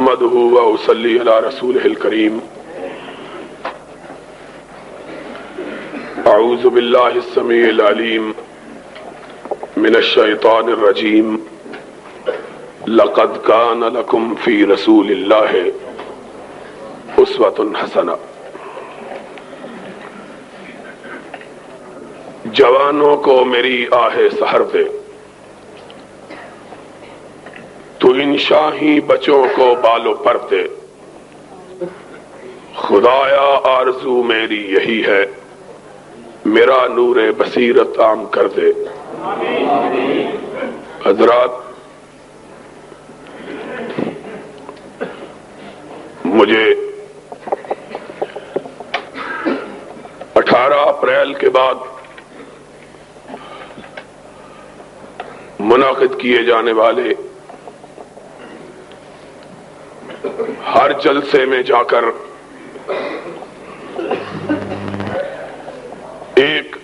احمدہ واصلی علی رسولہ الکریم اعوذ باللہ السمیع العلیم من الشیطان الرجیم لقد کان لکم فی رسول اللہ اسوۃ حسنہ۔ جوانوں کو میری آہ سحر دے، تو ان شاہی بچوں کو بالو پر دے۔ خدایا آرزو میری یہی ہے، میرا نور بصیرت عام کر دے۔ حضرات، مجھے 18 اپریل کے بعد منعقد کیے جانے والے ہر جلسے میں جا کر ایک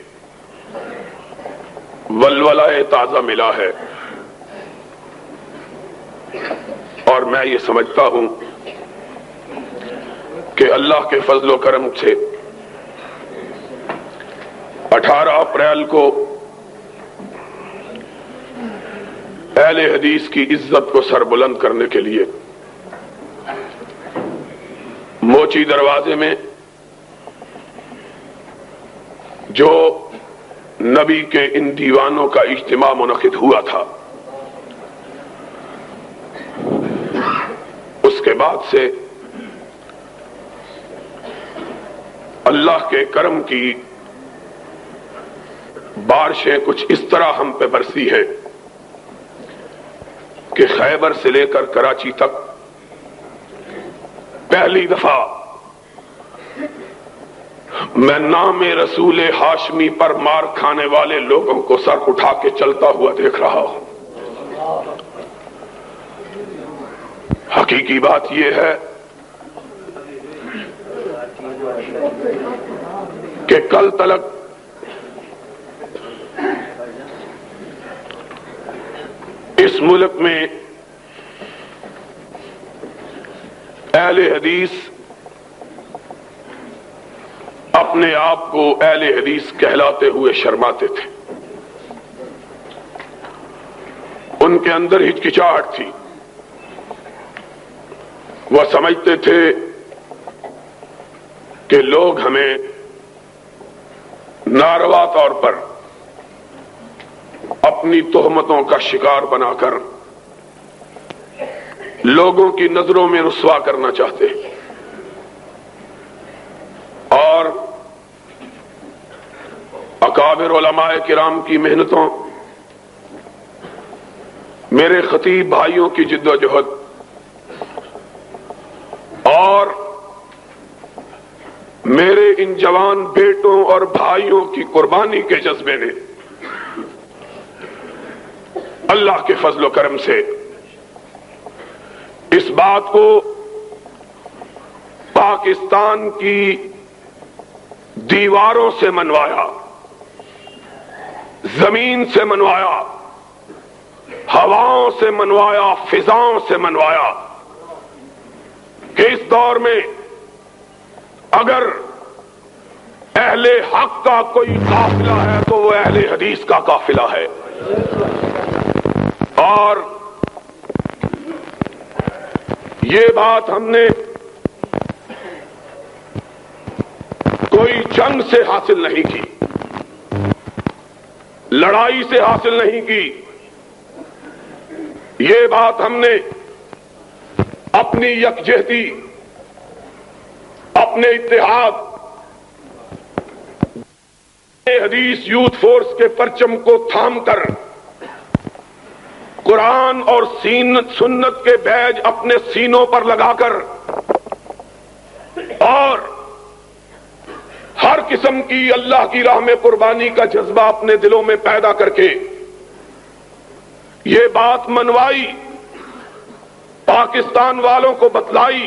ولولہ تازہ ملا ہے، اور میں یہ سمجھتا ہوں کہ اللہ کے فضل و کرم سے 18 اپریل کو اہل حدیث کی عزت کو سربلند کرنے کے لیے موچی دروازے میں جو نبی کے ان دیوانوں کا اجتماع منعقد ہوا تھا، اس کے بعد سے اللہ کے کرم کی بارشیں کچھ اس طرح ہم پہ برسی ہے کہ خیبر سے لے کر کراچی تک پہلی دفعہ میں نام رسول ہاشمی پر مار کھانے والے لوگوں کو سر اٹھا کے چلتا ہوا دیکھ رہا ہوں۔ حقیقی بات یہ ہے کہ کل تلک اس ملک میں اہل حدیث اپنے آپ کو اہل حدیث کہلاتے ہوئے شرماتے تھے۔ ان کے اندر ہچکچاہٹ تھی، وہ سمجھتے تھے کہ لوگ ہمیں ناروا طور پر اپنی تہمتوں کا شکار بنا کر لوگوں کی نظروں میں رسوا کرنا چاہتے ہیں، اور اکابر علماء کرام کی محنتوں، میرے خطیب بھائیوں کی جد و جہد اور میرے ان جوان بیٹوں اور بھائیوں کی قربانی کے جذبے نے اللہ کے فضل و کرم سے اس بات کو پاکستان کی دیواروں سے منوایا، زمین سے منوایا، ہواؤں سے منوایا، فضاؤں سے منوایا کہ اس دور میں اگر اہل حق کا کوئی قافلہ ہے تو وہ اہل حدیث کا قافلہ ہے۔ اور یہ بات ہم نے کوئی جنگ سے حاصل نہیں کی، لڑائی سے حاصل نہیں کی، یہ بات ہم نے اپنی یکجہتی، اپنے اتحاد، حدیث یوتھ فورس کے پرچم کو تھام کر قرآن اور سنت کے بیج اپنے سینوں پر لگا کر اور ہر قسم کی اللہ کی راہ میں قربانی کا جذبہ اپنے دلوں میں پیدا کر کے یہ بات منوائی، پاکستان والوں کو بتلائی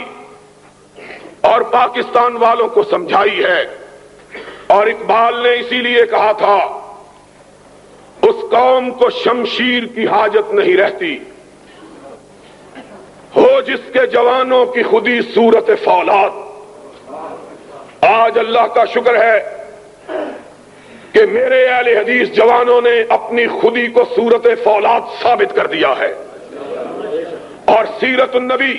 اور پاکستان والوں کو سمجھائی ہے۔ اور اقبال نے اسی لیے کہا تھا، اس قوم کو شمشیر کی حاجت نہیں رہتی، ہو جس کے جوانوں کی خودی صورت فولاد۔ آج اللہ کا شکر ہے کہ میرے اہل حدیث جوانوں نے اپنی خودی کو صورت فولاد ثابت کر دیا ہے، اور سیرت النبی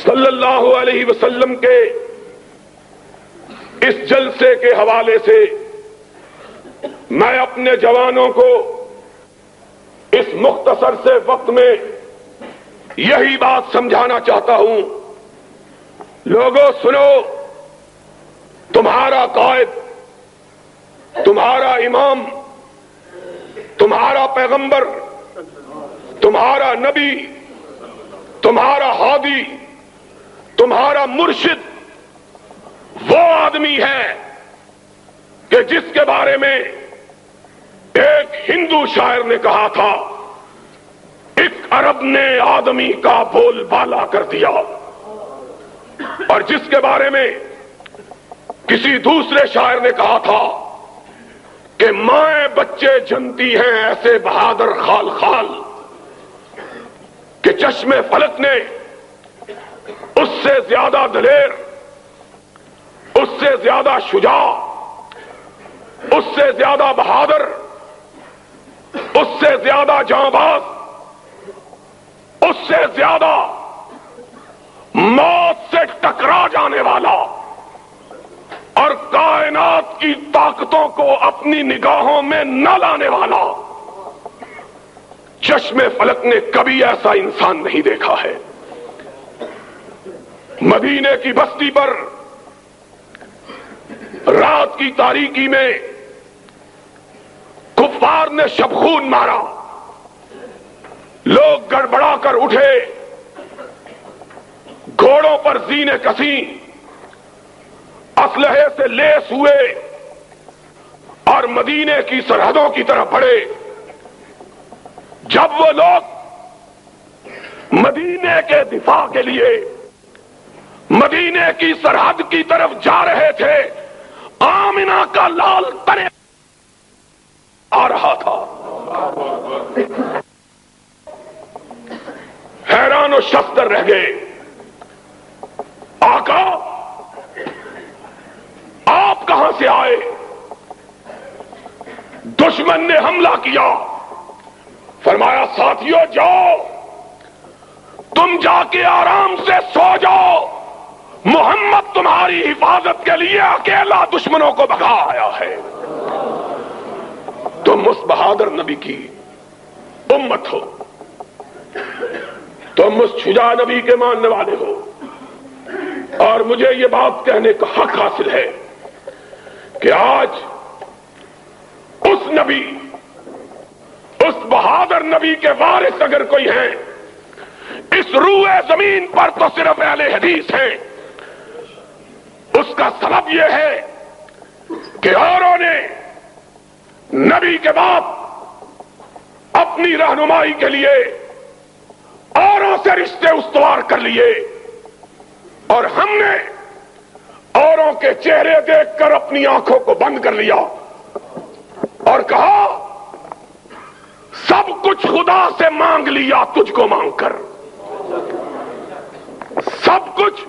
صلی اللہ علیہ وسلم کے اس جلسے کے حوالے سے میں اپنے جوانوں کو اس مختصر سے وقت میں یہی بات سمجھانا چاہتا ہوں۔ لوگوں سنو، تمہارا قائد، تمہارا امام، تمہارا پیغمبر، تمہارا نبی، تمہارا ہادی، تمہارا مرشد وہ آدمی ہے کہ جس کے بارے میں ایک ہندو شاعر نے کہا تھا، ایک عرب نے آدمی کا بول بالا کر دیا، اور جس کے بارے میں کسی دوسرے شاعر نے کہا تھا کہ مائیں بچے جنتی ہیں ایسے بہادر خال خال کہ چشم فلک نے اس سے زیادہ دلیر، اس سے زیادہ شجاع، اس سے زیادہ بہادر، اس سے زیادہ جانباز، اس سے زیادہ موت سے ٹکرا جانے والا اور کائنات کی طاقتوں کو اپنی نگاہوں میں نہ لانے والا چشم فلک نے کبھی ایسا انسان نہیں دیکھا ہے۔ مدینے کی بستی پر رات کی تاریکی میں کفار نے شبخون مارا، لوگ گڑبڑا کر اٹھے، گھوڑوں پر زینے کسیں، اسلحے سے لیس ہوئے اور مدینے کی سرحدوں کی طرف بڑھے۔ جب وہ لوگ مدینے کے دفاع کے لیے مدینے کی سرحد کی طرف جا رہے تھے، آمنہ کا لال تنے آ رہا تھا۔ حیران و شفتر رہ گئے، آقا آپ کہاں سے آئے؟ دشمن نے حملہ کیا۔ فرمایا ساتھیو جاؤ، تم جا کے آرام سے سو جاؤ، محمد تمہاری حفاظت کے لیے اکیلا دشمنوں کو بھگا آیا ہے۔ تم اس بہادر نبی کی امت ہو، تم اس شجاع نبی کے ماننے والے ہو، اور مجھے یہ بات کہنے کا حق حاصل ہے کہ آج اس نبی، اس بہادر نبی کے وارث اگر کوئی ہیں اس روئے زمین پر تو صرف اہل حدیث ہیں۔ اس کا سبب یہ ہے کہ اوروں نے نبی کے بعد اپنی رہنمائی کے لیے اوروں سے رشتے استوار کر لیے، اور ہم نے اوروں کے چہرے دیکھ کر اپنی آنکھوں کو بند کر لیا اور کہا سب کچھ خدا سے مانگ لیا تجھ کو مانگ کر، سب کچھ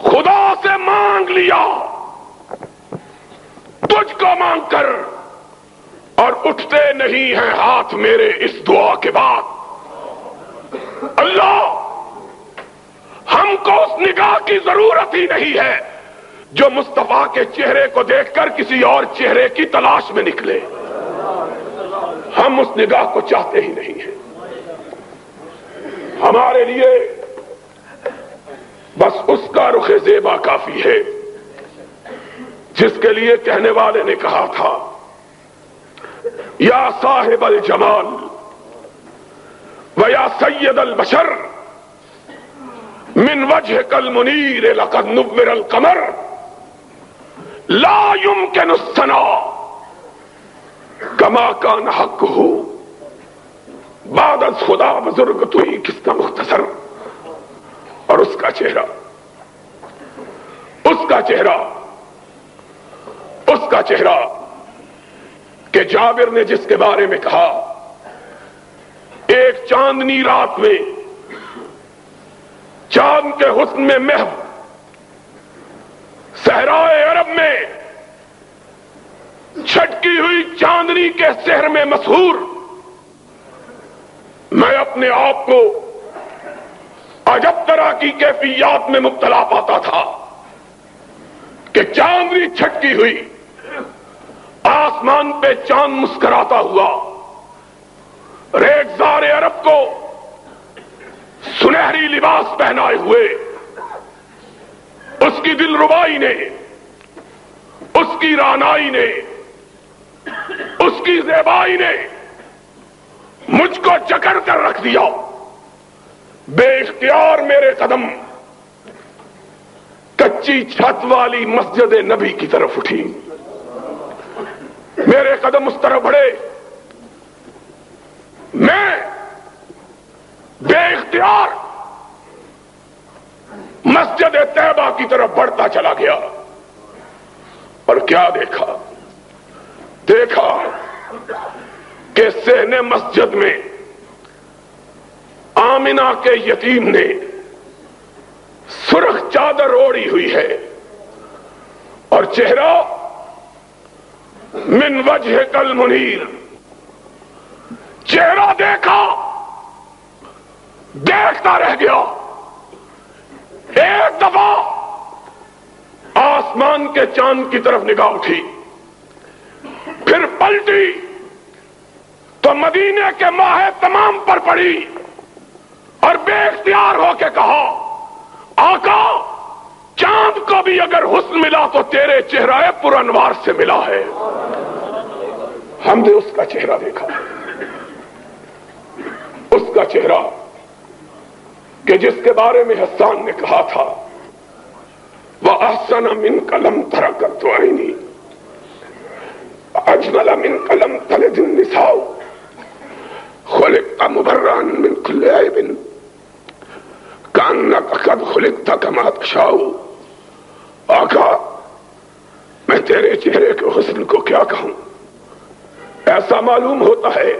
خدا سے مانگ لیا تجھ کو مانگ کر، اور اٹھتے نہیں ہیں ہاتھ میرے اس دعا کے بعد۔ اللہ، ہم کو اس نگاہ کی ضرورت ہی نہیں ہے جو مصطفیٰ کے چہرے کو دیکھ کر کسی اور چہرے کی تلاش میں نکلے۔ ہم اس نگاہ کو چاہتے ہی نہیں ہیں۔ ہمارے لیے بس اس کا رخ زیبا کافی ہے جس کے لیے کہنے والے نے کہا تھا یا صاحب الجمال و یا سید البشر من وجهك المنیر لقد نور القمر لا يمكن الثناء كما كان حقه بعد از خدا بزرگ تو ہی کس کا مختصر۔ اور اس کا چہرہ، اس کا چہرہ، اس کا چہرہ کہ جابر نے جس کے بارے میں کہا ایک چاندنی رات میں چاند کے حسن میں محو صحرائے عرب میں چھٹکی ہوئی چاندنی کے سحر میں مسحور میں اپنے آپ کو عجب طرح کی کیفیات میں مبتلا پاتا تھا کہ چاندنی چھٹکی ہوئی، آسمان پہ چاند مسکراتا ہوا، ریگزار عرب کو سنہری لباس پہنائے ہوئے، اس کی دل ربائی نے، اس کی رانائی نے، اس کی زیبائی نے مجھ کو جکڑ کر رکھ دیا۔ بے اختیار میرے قدم کچی چھت والی مسجد نبی کی طرف اٹھی، میرے قدم اس طرف بڑھے، میں بے اختیار مسجد طیبہ کی طرف بڑھتا چلا گیا، اور کیا دیکھا کہ صحن مسجد میں آمنہ کے یتیم نے سرخ چادر اوڑی ہوئی ہے، اور چہرہ من وجہ کل منیر، چہرہ دیکھتا رہ گیا۔ ایک دفعہ آسمان کے چاند کی طرف نگاہ اٹھی، پھر پلٹی تو مدینے کے ماہ تمام پر پڑی، اور بے اختیار ہو کے کہا، آقا چاند کو بھی اگر حسن ملا تو تیرے چہرہ پر انوار سے ملا ہے۔ ہم نے اس کا چہرہ دیکھا، اس کا چہرہ کہ جس کے بارے میں حسان نے کہا تھا، وَأَحْسَنَ مِنْكَ لَمْ تَرَكَتْ عَيْنِي أَجْمَلَ مِنْكَ لَمْ تَلِدِ النِّسَاءُ خُلِقْتَ مُبَرًّا مِنْ كُلِّ عَيْبٍ كَأَنَّكَ قَدْ خُلِقْتَ كَمَا تَشَاءُ۔ آقا میں تیرے چہرے کے حسن کو کیا کہوں، ایسا معلوم ہوتا ہے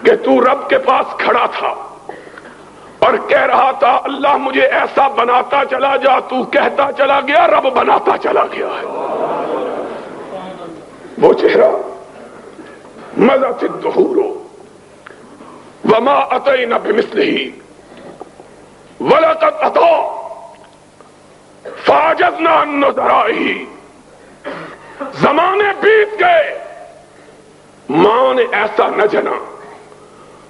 کہ تو رب کے پاس کھڑا تھا اور کہہ رہا تھا، اللہ مجھے ایسا بناتا چلا جا، تو کہتا چلا گیا، رب بناتا چلا گیا ہے۔ وہ چہرہ مَضَتِ الدُّهُورُ وَمَا أَتَيْنَا بِمِثْلِهِ وَلَقَدْ أَتَىٰ فَعَجَزْنَا عَن نُّظَرَائِهِ۔ زمانے بیت گئے، ماں نے ایسا نہ جنا،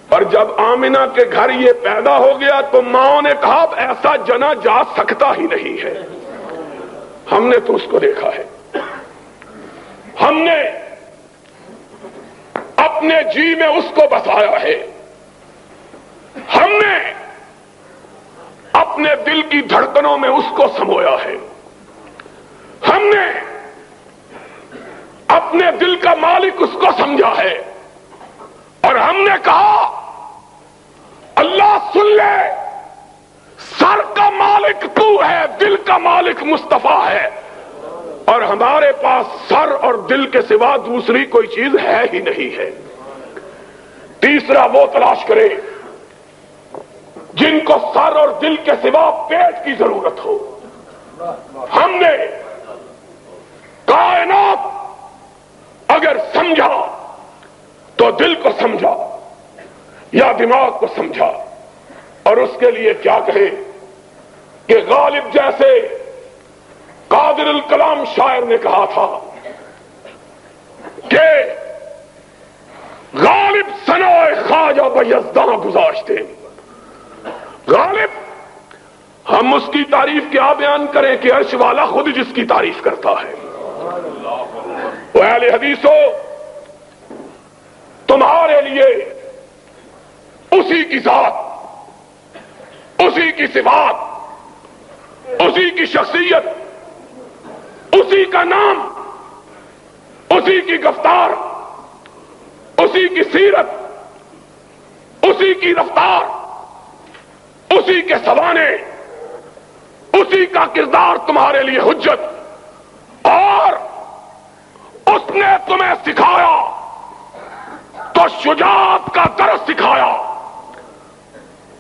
اور جب آمنہ کے گھر یہ پیدا ہو گیا تو ماں نے کہا اب ایسا جنا جا سکتا ہی نہیں ہے۔ ہم نے تو اس کو دیکھا ہے، ہم نے اپنے جی میں اس کو بسایا ہے، ہم نے اپنے دل کی دھڑکنوں میں اس کو سمویا ہے، ہم نے اپنے دل کا مالک اس کو سمجھا ہے، اور ہم نے کہا اللہ سن لے، سر کا مالک تو ہے، دل کا مالک مصطفیٰ ہے، اور ہمارے پاس سر اور دل کے سوا دوسری کوئی چیز ہے ہی نہیں ہے۔ تیسرا وہ تلاش کرے جن کو سر اور دل کے سوا پیٹ کی ضرورت ہو۔ ہم نے کائنات اگر سمجھا تو دل کو سمجھا یا دماغ کو سمجھا، اور اس کے لیے کیا کہے کہ غالب جیسے قادر الکلام شاعر نے کہا تھا کہ غالب ثنائے خواجہ بیزداں گذاشتے۔ غالب، ہم اس کی تعریف کیا بیان کریں کہ عرش والا خود جس کی تعریف کرتا ہے۔ وہ اہل حدیثو، تمہارے لیے اسی کی ذات، اسی کی صفات، اسی کی شخصیت، اسی کا نام، اسی کی گفتار، اسی کی سیرت، اسی کی رفتار، اسی کے سوانے، اسی کا کردار تمہارے لیے حجت، اور اس نے تمہیں سکھایا تو کو شجاعت کا درس سکھایا،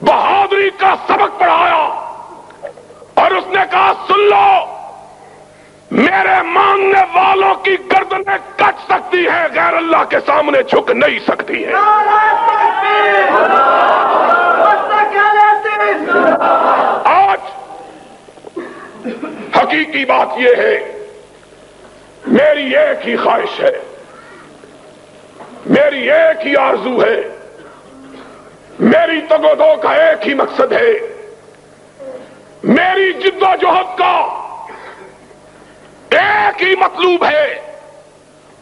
بہادری کا سبق پڑھایا، اور اس نے کہا سن لو، میرے ماننے والوں کی گردنیں کٹ سکتی ہیں، غیر اللہ کے سامنے جھک نہیں سکتی ہیں۔ آج حقیقی بات یہ ہے، میری ایک ہی خواہش ہے، میری ایک ہی آرزو ہے، میری تگ و دو کا ایک ہی مقصد ہے، میری جد و جہد کا ایک ہی مطلوب ہے،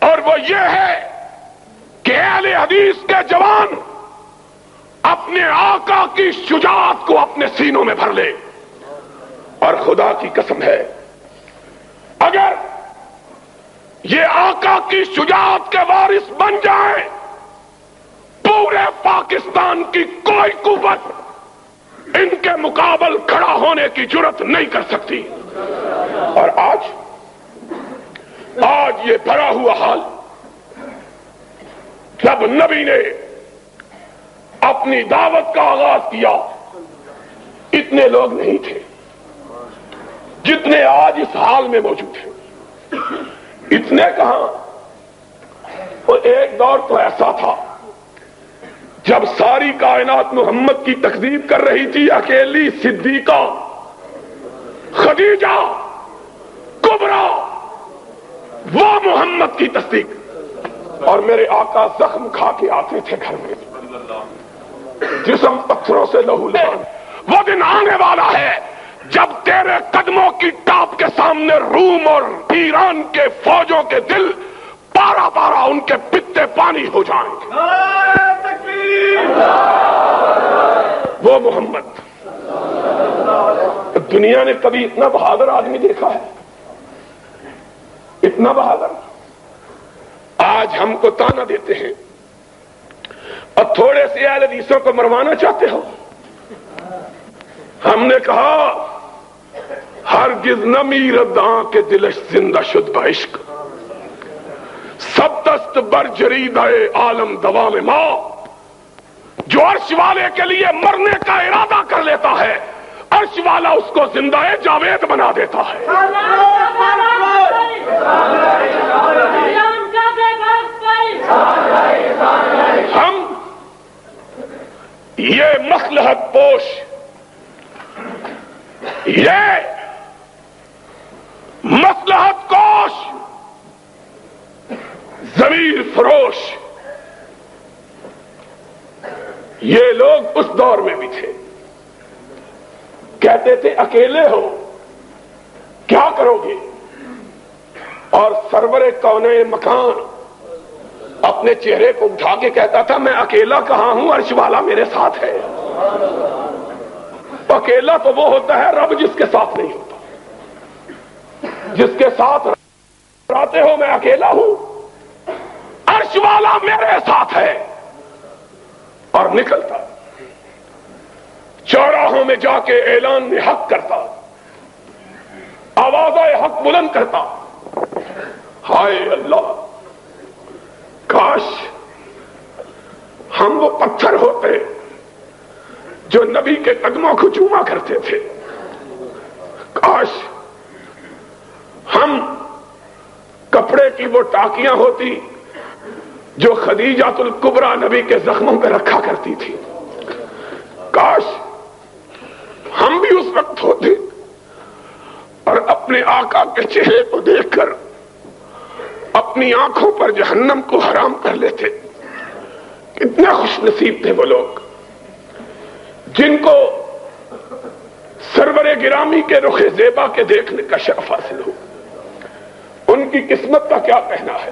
اور وہ یہ ہے کہ اہل حدیث کے جوان اپنے آقا کی شجاعت کو اپنے سینوں میں بھر لے۔ اور خدا کی قسم ہے، اگر یہ آقا کی شجاعت کے وارث بن جائیں، پورے پاکستان کی کوئی قوت ان کے مقابل کھڑا ہونے کی جرات نہیں کر سکتی۔ اور آج یہ بھرا ہوا حال، جب نبی نے اپنی دعوت کا آغاز کیا، اتنے لوگ نہیں تھے جتنے آج اس حال میں موجود ہیں۔ اتنے کہاں، وہ ایک دور تو ایسا تھا جب ساری کائنات محمد کی تکذیب کر رہی تھی، اکیلی صدیقہ خدیجہ کبریٰ وہ محمد کی تصدیق، اور میرے آقا زخم کھا کے آتے تھے گھر میں، جسم پتھروں سے لہو لہان۔ وہ دن آنے والا ہے جب تیرے قدموں کی ٹاپ کے سامنے روم اور ایران کے فوجوں کے دل پارا پارا ان کے پتے پانی ہو جائیں گے۔ وہ محمد، دنیا نے کبھی اتنا بہادر آدمی دیکھا ہے؟ اتنا بہادر؟ آج ہم کو تانا دیتے ہیں اور تھوڑے سے اہل حدیثوں کو مروانا چاہتے ہو۔ ہم نے کہا ہرگز نہ میرد کے دلش زندہ شد بعشق، سب دست بر جریدہ عالم دوام ما۔ جو عرش والے کے لیے مرنے کا ارادہ کر لیتا ہے، عرش والا اس کو زندہ جاوید بنا دیتا ہے۔ ہم یہ مصلحت پوش، یہ مصلحت کوش، ضمیر فروش، یہ لوگ اس دور میں بھی تھے، کہتے تھے اکیلے ہو کیا کرو گے؟ اور سرور کونین مکان اپنے چہرے کو اٹھا کے کہتا تھا میں اکیلا کہاں ہوں، عرش والا میرے ساتھ ہے۔ اکیلا تو وہ ہوتا ہے رب جس کے ساتھ نہیں ہوتا، جس کے ساتھ رہتے ہو میں اکیلا ہوں، عرش والا میرے ساتھ ہے۔ اور نکلتا چوراہوں میں جا کے اعلان حق کرتا، آواز حق بلند کرتا، ہائے اللہ کاش ہم وہ پتھر ہوتے جو نبی کے قدموں کو چوما کرتے تھے، کاش ہم کپڑے کی وہ ٹاکیاں ہوتی جو خدیجہ الکبریٰ نبی کے زخموں پہ رکھا کرتی تھی، کاش ہم بھی اس وقت ہوتے اور اپنے آقا کے چہرے کو دیکھ کر اپنی آنکھوں پر جہنم کو حرام کر لیتے۔ کتنے خوش نصیب تھے وہ لوگ جن کو سرور گرامی کے رخ زیبا کے دیکھنے کا شرف حاصل ہو۔ ان کی قسمت کا کیا کہنا ہے؟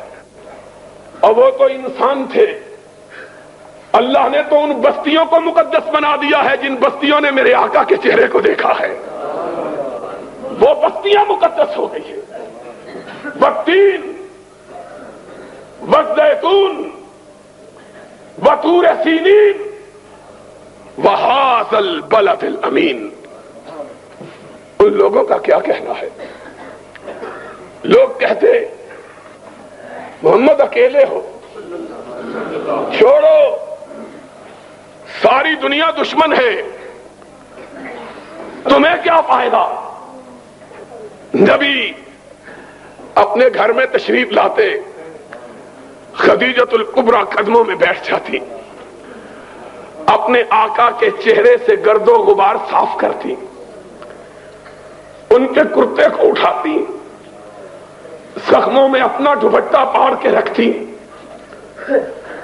اور وہ تو انسان تھے، اللہ نے تو ان بستیوں کو مقدس بنا دیا ہے جن بستیوں نے میرے آقا کے چہرے کو دیکھا ہے۔ وہ بستیاں مقدس ہو گئی ہیں، والتین والزیتون وطور سینین وہذا البلد الامین۔ ان لوگوں کا کیا کہنا ہے؟ لوگ کہتے محمد اکیلے ہو، چھوڑو، ساری دنیا دشمن ہے، تمہیں کیا فائدہ؟ نبی اپنے گھر میں تشریف لاتے، خدیجۃ الکبریٰ قدموں میں بیٹھ جاتی، اپنے آقا کے چہرے سے گرد و غبار صاف کرتی، ان کے کرتے کو اٹھاتی، زخموں میں اپنا دوپٹہ پاڑ کے رکھتی،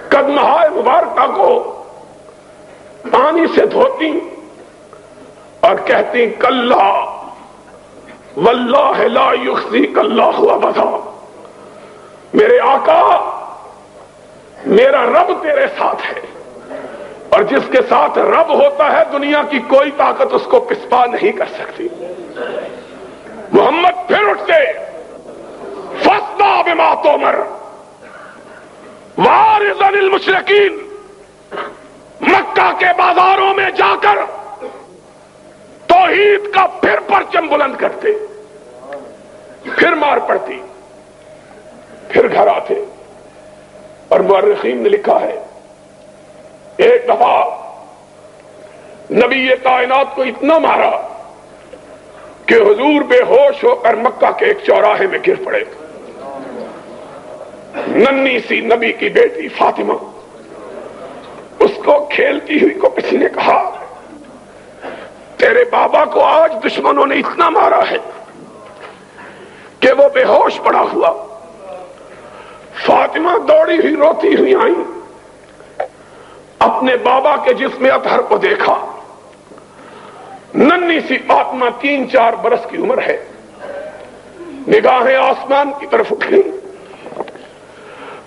قدمہائے مبارکہ کو پانی سے دھوتی اور کہتی کلا واللہ لا یخزیک اللہ ابدا، میرے آقا میرا رب تیرے ساتھ ہے، اور جس کے ساتھ رب ہوتا ہے دنیا کی کوئی طاقت اس کو پسپا نہیں کر سکتی۔ محمد پھر اٹھتے، فاصدع بما تؤمر وَأَعْرِضْ عَنِ الْمُشْرِكِينَ، مکہ کے بازاروں میں جا کر توحید کا پھر پرچم بلند کرتے، پھر مار پڑتی، پھر گھر آتے۔ اور مورخین نے لکھا ہے ایک دفعہ نبی کائنات کو اتنا مارا کہ حضور بے ہوش ہو کر مکہ کے ایک چوراہے میں گر پڑے۔ ننھی سی نبی کی بیٹی فاطمہ، اس کو کھیلتی ہوئی کو کسی نے کہا تیرے بابا کو آج دشمنوں نے اتنا مارا ہے کہ وہ بے ہوش پڑا ہوا۔ فاطمہ دوڑی ہوئی روتی ہوئی آئی، اپنے بابا کے جسم اطہر کو دیکھا، ننھی سی فاطمہ 3-4 برس کی عمر ہے، نگاہیں آسمان کی طرف اٹھ گئی۔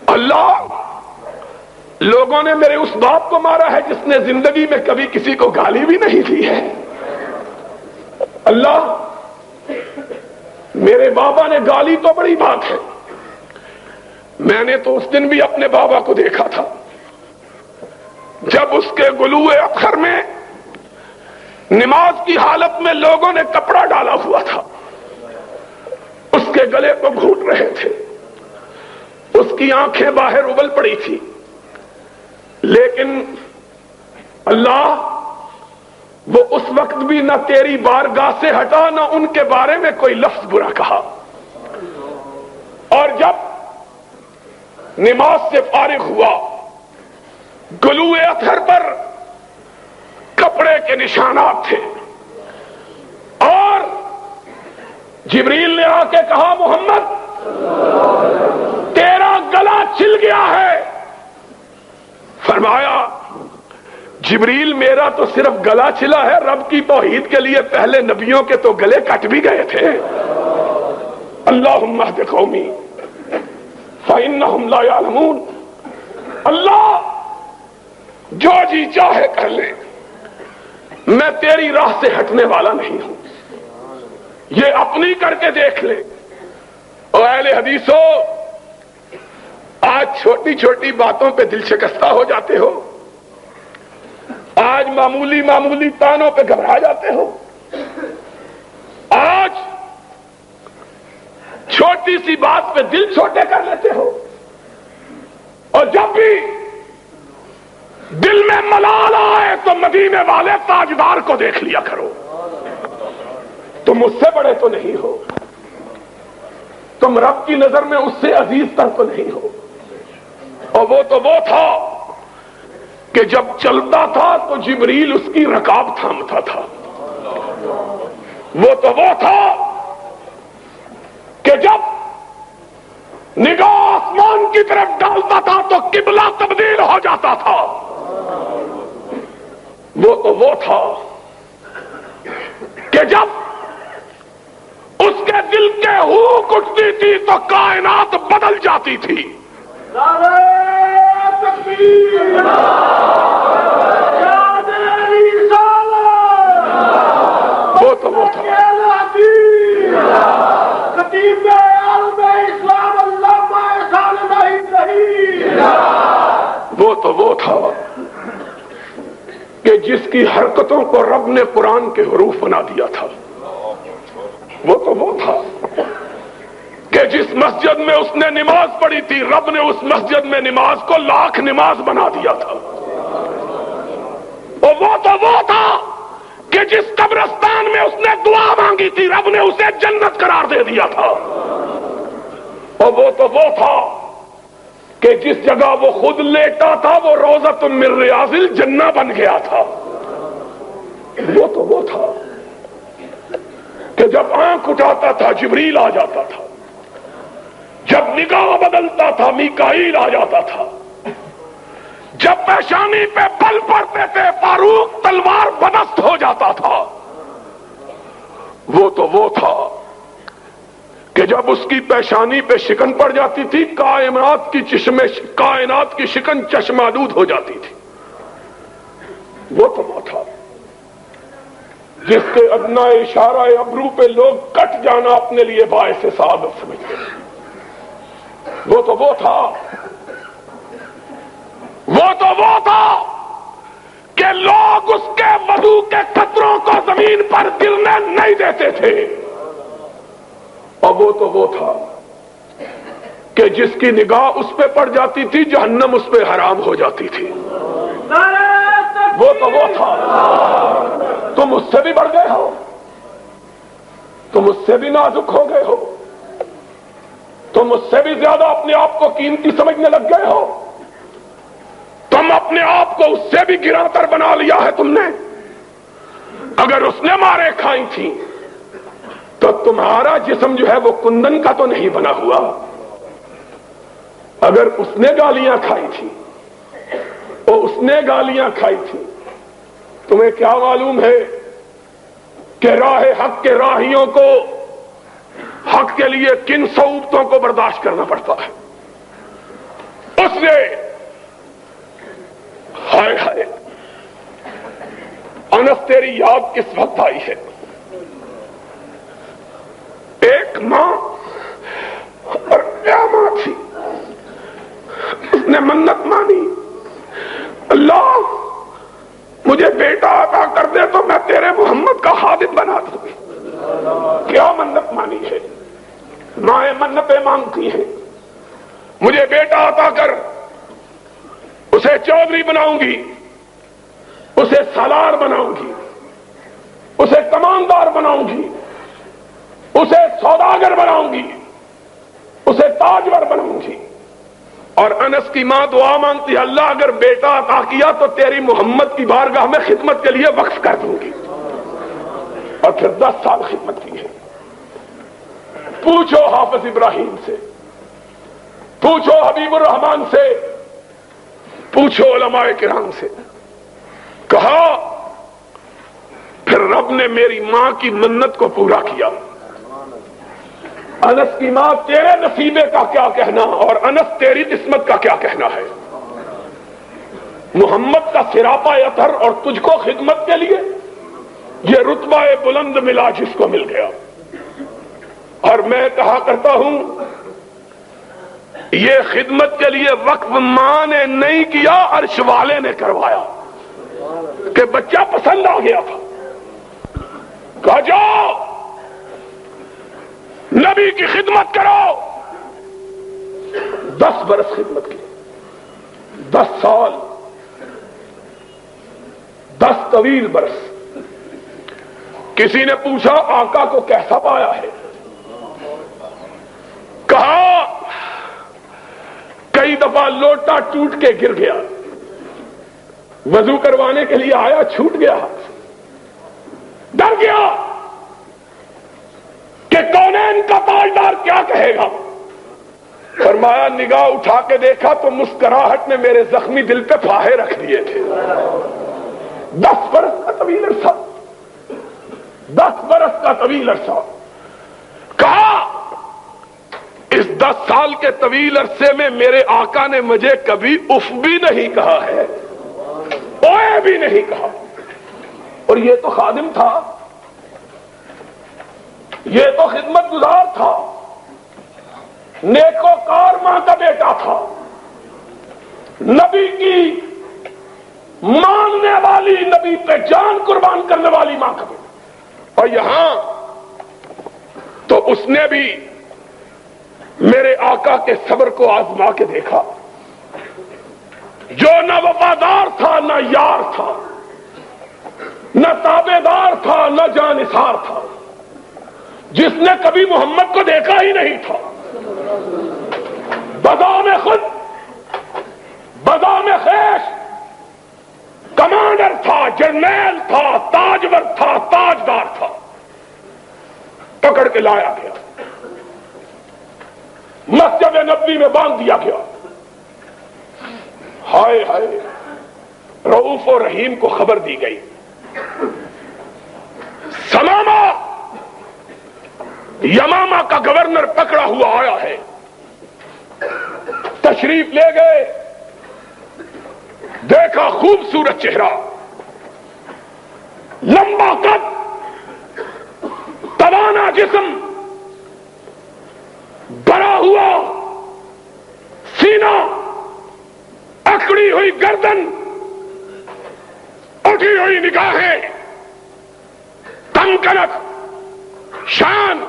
اللہ، لوگوں نے میرے اس باپ کو مارا ہے جس نے زندگی میں کبھی کسی کو گالی بھی نہیں دی ہے۔ اللہ، میرے بابا نے گالی تو بڑی بات ہے، میں نے تو اس دن بھی اپنے بابا کو دیکھا تھا جب اس کے گلوئے اطہر میں نماز کی حالت میں لوگوں نے کپڑا ڈالا ہوا تھا، اس کے گلے کو گھونٹ رہے تھے، اس کی آنکھیں باہر ابل پڑی تھی، لیکن اللہ وہ اس وقت بھی نہ تیری بارگاہ سے ہٹا، نہ ان کے بارے میں کوئی لفظ برا کہا۔ اور جب نماز سے فارغ ہوا، گلوئے اطہر پر کپڑے کے نشانات تھے، اور جبریل نے آ کے کہا محمد تیرا گلا چھل گیا ہے۔ فرمایا جبریل میرا تو صرف گلا چھلا ہے، رب کی توحید کے لیے پہلے نبیوں کے تو گلے کٹ بھی گئے تھے۔ اللہم اہد قومی فإنہم لا یعلمون، اللہ جو جی چاہے کر لے، میں تیری راہ سے ہٹنے والا نہیں ہوں، یہ اپنی کر کے دیکھ لے۔ اور اہل حدیثو، آج چھوٹی چھوٹی باتوں پہ دل شکستہ ہو جاتے ہو، آج معمولی معمولی تانوں پہ گھبرا جاتے ہو، آج چھوٹی سی بات پہ دل چھوٹے کر لیتے ہو، اور جب بھی دل میں ملال آئے تو مدینے والے تاجدار کو دیکھ لیا کرو۔ تم اس سے بڑے تو نہیں ہو، تم رب کی نظر میں اس سے عزیز تر تو نہیں ہو۔ اور وہ تو وہ تھا کہ جب چلتا تھا تو جبریل اس کی رکاب تھامتا تھا، وہ تو وہ تھا کہ جب نگاہ آسمان کی طرف ڈالتا تھا تو قبلہ تبدیل ہو جاتا تھا، وہ تو وہ تھا کہ جب اس کے دل کے ہوک اٹھتی تھی تو کائنات بدل جاتی تھی۔ وہ تو وہ تھا، وہ تو وہ تھا کہ جس کی حرکتوں کو رب نے قرآن کے حروف بنا دیا تھا۔ وہ تو وہ تھا کہ جس مسجد میں اس نے نماز پڑھی تھی رب نے اس مسجد میں نماز کو 1,00,000 نماز بنا دیا تھا. اور وہ تو وہ تھا کہ جس قبرستان میں اس نے دعا مانگی تھی رب نے اسے جنت قرار دے دیا تھا. اور وہ تو وہ تھا کہ جس جگہ وہ خود لیٹا تھا وہ روضۃ من ریاض الجنہ بن گیا تھا. وہ تو وہ تھا کہ جب آنکھ اٹھاتا تھا جبریل آ جاتا تھا، جب نگاہ بدلتا تھا میکائیل آ جاتا تھا، جب پیشانی پہ بل پڑتے تھے فاروق تلوار بدست ہو جاتا تھا. وہ تو وہ تھا کہ جب اس کی پیشانی پہ شکن پڑ جاتی تھی کائنات کی شکن چشمالود ہو جاتی تھی. وہ تو وہ تھا جس کے ادنا اشارہ ابرو پہ لوگ کٹ جانا اپنے لیے باعث سعادت سمجھتے ہیں. وہ تو وہ تھا کہ لوگ اس کے وضو کے قطروں کو زمین پر گرنے نہیں دیتے تھے. اور وہ تو وہ تھا کہ جس کی نگاہ اس پہ پڑ جاتی تھی جہنم اس پہ حرام ہو جاتی تھی. وہ تو وہ تھا. تم اس سے بھی بڑھ گئے ہو، تم اس سے بھی نازک ہو گئے ہو، تم اس سے بھی زیادہ اپنے آپ کو قیمتی سمجھنے لگ گئے ہو، تم اپنے آپ کو اس سے بھی گراں تر بنا لیا ہے تم نے. اگر اس نے مارے کھائی تھی تو تمہارا جسم جو ہے وہ کندن کا تو نہیں بنا ہوا. اگر اس نے گالیاں کھائی تھی تمہیں کیا معلوم ہے کہ راہ حق کے راہیوں کو حق کے لیے کن صعوبتوں کو برداشت کرنا پڑتا ہے. اس نے ہائے ہائے انس تیری یاد کس وقت آئی ہے. ایک ماں اور کیا ماں تھی، اس نے منت مانی اللہ مجھے بیٹا عطا کر دے تو میں تیرے محمد کا خادم بنا دوں گی. کیا منت مانی ہے. مائیں منتیں مانگتی ہیں مجھے بیٹا عطا کر، اسے چودھری بناؤں گی، اسے سالار بناؤں گی، اسے کماندار بناؤں گی، اسے سوداگر بناؤں گی، اسے تاجور بناؤں گی. اور انس کی ماں دعا مانگتی ہے اللہ اگر بیٹا عطا کیا تو تیری محمد کی بارگاہ میں خدمت کے لیے وقف کر دوں گی. اور پھر 10 سال خدمت کی ہے. پوچھو حافظ ابراہیم سے، پوچھو حبیب الرحمان سے، پوچھو علماء کرام سے. کہا پھر رب نے میری ماں کی منت کو پورا کیا. انس کی ماں تیرے نصیبے کا کیا کہنا اور انس تیری قسمت کا کیا کہنا ہے. محمد کا سراپا اطہر اور تجھ کو خدمت کے لیے یہ رتبہ بلند ملا جس کو مل گیا. اور میں کہا کرتا ہوں یہ خدمت کے لیے وقف ماں نے نہیں کیا عرش والے نے کروایا کہ بچہ پسند آ گیا تھا. کہا جاؤ نبی کی خدمت کرو. 10 برس خدمت کی، 10 سال، 10 طویل برس. کسی نے پوچھا آقا کو کیسا پایا ہے؟ کہا کئی دفعہ لوٹا ٹوٹ کے گر گیا، وضو کروانے کے لیے آیا چھوٹ گیا، ڈر گیا کہ کونین کا تاجدار کیا کہے گا. فرمایا نگاہ اٹھا کے دیکھا تو مسکراہٹ نے میرے زخمی دل پہ پھاہے رکھ دیے تھے. 10 برس کا طویل عرصہ، 10 برس کا طویل عرصہ. کہا اس 10 سال کے طویل عرصے میں میرے آقا نے مجھے کبھی اف بھی نہیں کہا ہے، اوئے بھی نہیں کہا. اور یہ تو خادم تھا، یہ تو خدمت گزار تھا، نیکوکار ماں کا بیٹا تھا، نبی کی ماننے والی، نبی پہ جان قربان کرنے والی ماں کا بیٹا. اور یہاں تو اس نے بھی میرے آقا کے صبر کو آزما کے دیکھا، جو نہ وفادار تھا نہ یار تھا، نہ تابع دار تھا نہ جانثار تھا، جس نے کبھی محمد کو دیکھا ہی نہیں تھا، بدام خود بدام خیش کمانڈر تھا، جرنیل تھا، تاجور تھا، تاجدار تھا، پکڑ کے لایا گیا، مسجد نبوی میں باندھ دیا گیا۔ ہائے ہائے، رؤوف و رحیم کو خبر دی گئی، سمامہ یمامہ کا گورنر پکڑا ہوا آیا ہے، تشریف لے گئے، دیکھا خوبصورت چہرہ، لمبا قد، توانا جسم، بڑا ہوا سینہ، اکڑی ہوئی گردن، اٹھی ہوئی نگاہیں، تنکنت، شان،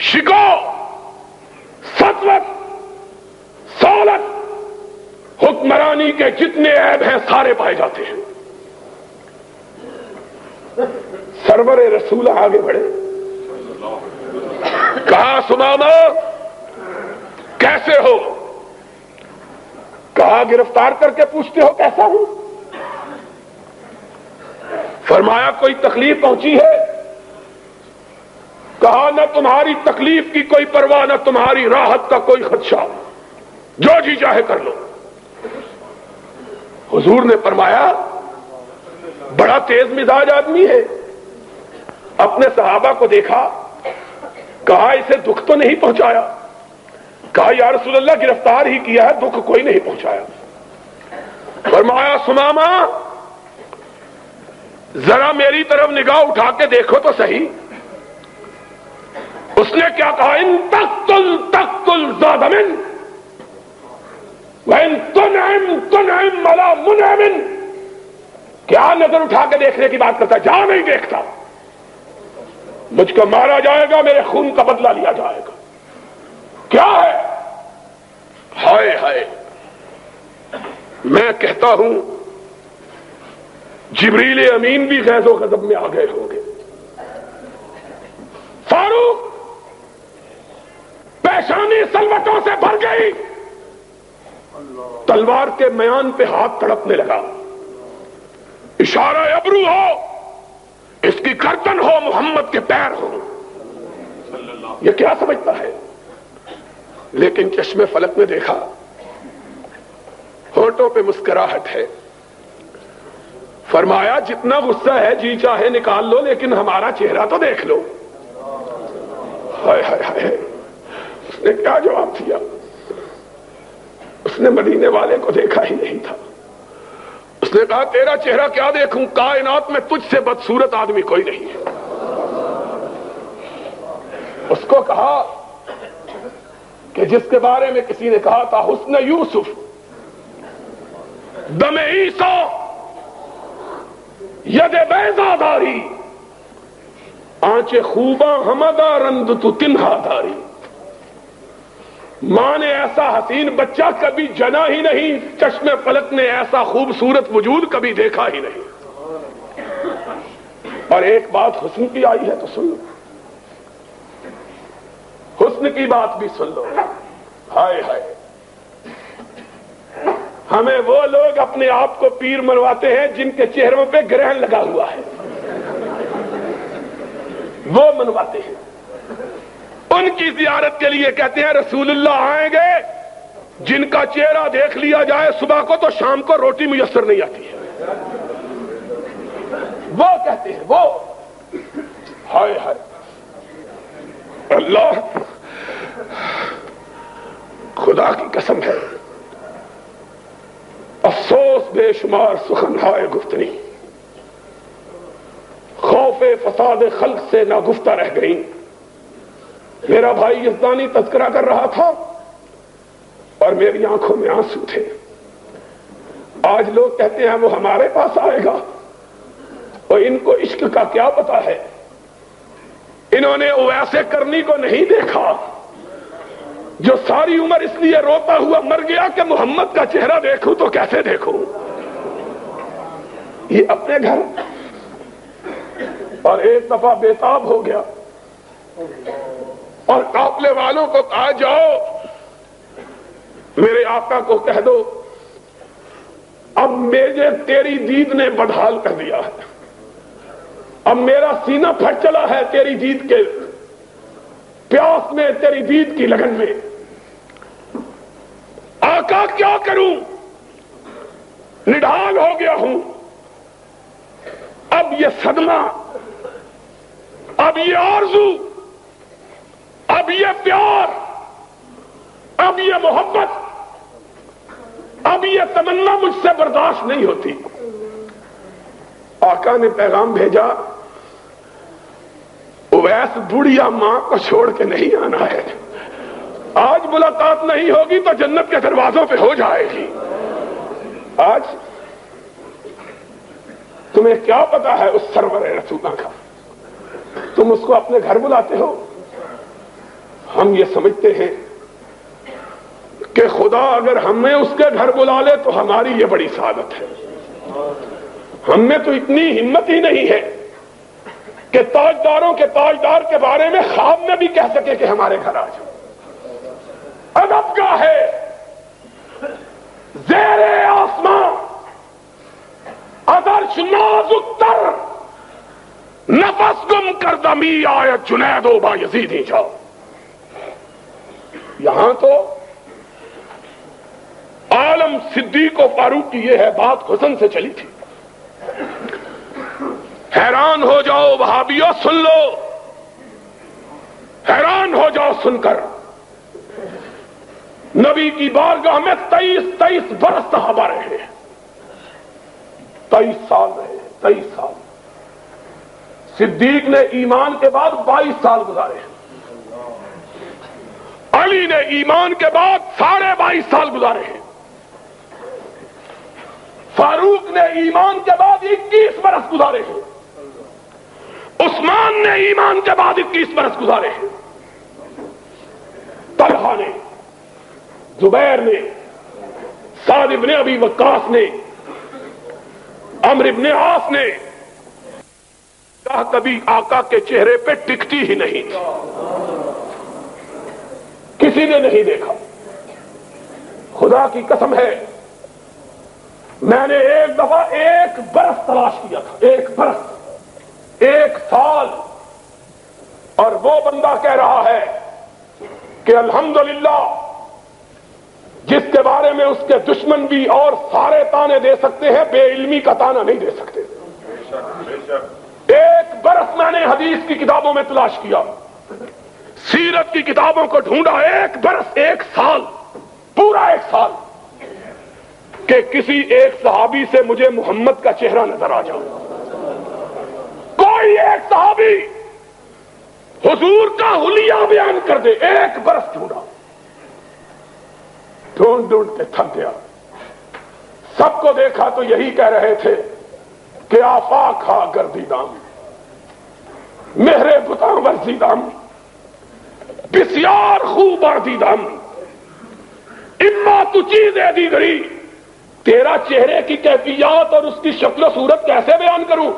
شکو، سطوت، سولت، حکمرانی کے جتنے عیب ہیں سارے پائے جاتے ہیں۔ سرور رسول آگے بڑھے، کہا سمامہ کیسے ہو؟ کہا گرفتار کر کے پوچھتے ہو کیسا ہوں؟ فرمایا کوئی تکلیف پہنچی ہے؟ کہا نہ تمہاری تکلیف کی کوئی پرواہ، نہ تمہاری راحت کا کوئی خدشہ، جو جی چاہے کر لو۔ حضور نے فرمایا بڑا تیز مزاج آدمی ہے، اپنے صحابہ کو دیکھا، کہا اسے دکھ تو نہیں پہنچایا؟ کہا یا رسول اللہ گرفتار ہی کیا ہے، دکھ کوئی نہیں پہنچایا۔ فرمایا سمامہ ذرا میری طرف نگاہ اٹھا کے دیکھو تو صحیح۔ اس نے کیا کہا؟ ان تقتل تقتل ذا دمن وَإِن تُنْعِمْ تُنْعِمْ عَلَى مُنْعِمٍ۔ کیا نظر اٹھا کے دیکھنے کی بات کرتا ہے؟ جہاں نہیں دیکھتا، مجھ کو مارا جائے گا، میرے خون کا بدلہ لیا جائے گا، کیا ہے؟ ہائے ہائے، میں کہتا ہوں جبریل امین بھی غیظ و غضب میں آ گئے ہوں گے۔ فاروق پیشانی سلوٹوں سے بھر گئی، تلوار کے میان پہ ہاتھ تڑپنے لگا، اشارہ ابرو ہو، اس کی گردن ہو، محمد کے پیر ہو، یہ کیا سمجھتا ہے؟ لیکن چشم فلک نے دیکھا، ہونٹوں پہ مسکراہٹ ہے، فرمایا جتنا غصہ ہے جی چاہے نکال لو، لیکن ہمارا چہرہ تو دیکھ لو۔ ہائے ہائے ہائے، اس نے کیا جواب دیا؟ اس نے مدینے والے کو دیکھا ہی نہیں تھا۔ اس نے کہا تیرا چہرہ کیا دیکھوں، کائنات میں تجھ سے بدصورت آدمی کوئی نہیں ہے۔ اس کو کہا کہ جس کے بارے میں کسی نے کہا تھا حسن یوسف دم عیسیٰ ید بیضا داری، آنچ خوباں ہمدا رند تو تنہا داری۔ ماں نے ایسا حسین بچہ کبھی جنا ہی نہیں، چشم فلک نے ایسا خوبصورت وجود کبھی دیکھا ہی نہیں۔ اور ایک بات حسن کی آئی ہے تو سن لو، حسن کی بات بھی سن لو۔ ہائے ہائے، ہمیں وہ لوگ اپنے آپ کو پیر منواتے ہیں جن کے چہروں پہ گرہن لگا ہوا ہے، وہ منواتے ہیں، ان کی زیارت کے لیے کہتے ہیں رسول اللہ آئیں گے، جن کا چہرہ دیکھ لیا جائے صبح کو تو شام کو روٹی میسر نہیں آتی ہے، وہ کہتے ہیں وہ۔ ہائے ہائے، اللہ خدا کی قسم ہے، افسوس بے شمار سخن ہائے گفتنی، خوف فساد خلق سے نہ گفتہ رہ گئی۔ میرا بھائی یزدانی تذکرہ کر رہا تھا اور میری آنکھوں میں آنسو تھے۔ آج لوگ کہتے ہیں وہ ہمارے پاس آئے گا، اور ان کو عشق کا کیا پتا ہے، انہوں نے اویس کرنی کو نہیں دیکھا، جو ساری عمر اس لیے روتا ہوا مر گیا کہ محمد کا چہرہ دیکھوں تو کیسے دیکھوں، یہ اپنے گھر اور ایک دفعہ بےتاب ہو گیا اور قافلے والوں کو کہا جاؤ میرے آقا کو کہہ دو اب مجھے تیری دید نے بدحال کر دیا ہے، اب میرا سینہ پھٹ چلا ہے تیری دید کے پیاس میں، تیری دید کی لگن میں، آقا کیا کروں، نڈھال ہو گیا ہوں، اب یہ صدمہ، اب یہ آرزو، اب یہ پیار، اب یہ محبت، اب یہ تمنا مجھ سے برداشت نہیں ہوتی۔ آقا نے پیغام بھیجا اویس بڑھیا ماں کو چھوڑ کے نہیں آنا ہے، آج ملاقات نہیں ہوگی تو جنت کے دروازوں پہ ہو جائے گی۔ آج تمہیں کیا پتا ہے اس سرور رسولہ کا، تم اس کو اپنے گھر بلاتے ہو۔ ہم یہ سمجھتے ہیں کہ خدا اگر ہمیں اس کے گھر بلا لے تو ہماری یہ بڑی سعادت ہے۔ ہم میں تو اتنی ہمت ہی نہیں ہے کہ تاجداروں کے تاجدار کے بارے میں خواب میں بھی کہہ سکے کہ ہمارے گھر آ جاؤ۔ ادب کا ہے زیر آسمان ادرش نازک تر نفس گم کردمی آیت جنید و با یزیدی جاؤ۔ یہاں تو عالم صدیق و فاروق کی یہ ہے بات حسن سے چلی تھی۔ حیران ہو جاؤ وہابیو سن لو، حیران ہو جاؤ سن کر، نبی کی بارگاہ میں 23 برس صحابہ رہے، 23 سال رہے، 23 سال۔ صدیق نے ایمان کے بعد 22 سال گزارے، علی نے ایمان کے بعد 22.5 سال گزارے ہیں، فاروق نے ایمان کے بعد 21 برس گزارے ہیں، عثمان نے ایمان کے بعد 21 برس گزارے ہیں، طلحہ نے، زبیر نے، سعد ابن ابی وقاص نے، عمرو ابن عاص نے کبھی آقا کے چہرے پہ ٹکتی ہی نہیں تھی، کسی نے نہیں دیکھا۔ خدا کی قسم ہے میں نے ایک دفعہ 1 برس تلاش کیا تھا، 1 برس، 1 سال، اور وہ بندہ کہہ رہا ہے کہ الحمدللہ جس کے بارے میں اس کے دشمن بھی اور سارے تانے دے سکتے ہیں بے علمی کا تانا نہیں دے سکتے۔ 1 برس میں نے حدیث کی کتابوں میں تلاش کیا، سیرت کی کتابوں کو ڈھونڈا، 1 برس، 1 سال، پورا 1 سال، کہ کسی ایک صحابی سے مجھے محمد کا چہرہ نظر آ جائے، کوئی ایک صحابی حضور کا حلیہ بیان کر دے۔ 1 برس ڈھونڈا، ڈھونڈ ڈھونڈ کے تھک گیا۔ سب کو دیکھا تو یہی کہہ رہے تھے کہ آفاق کھا گردی دام مہرے بتاں ورزی دام بسیار خوب آردی دام اما تو چیزیں دی گری۔ تیرا چہرے کی کیفیات اور اس کی شکل و صورت کیسے بیان کروں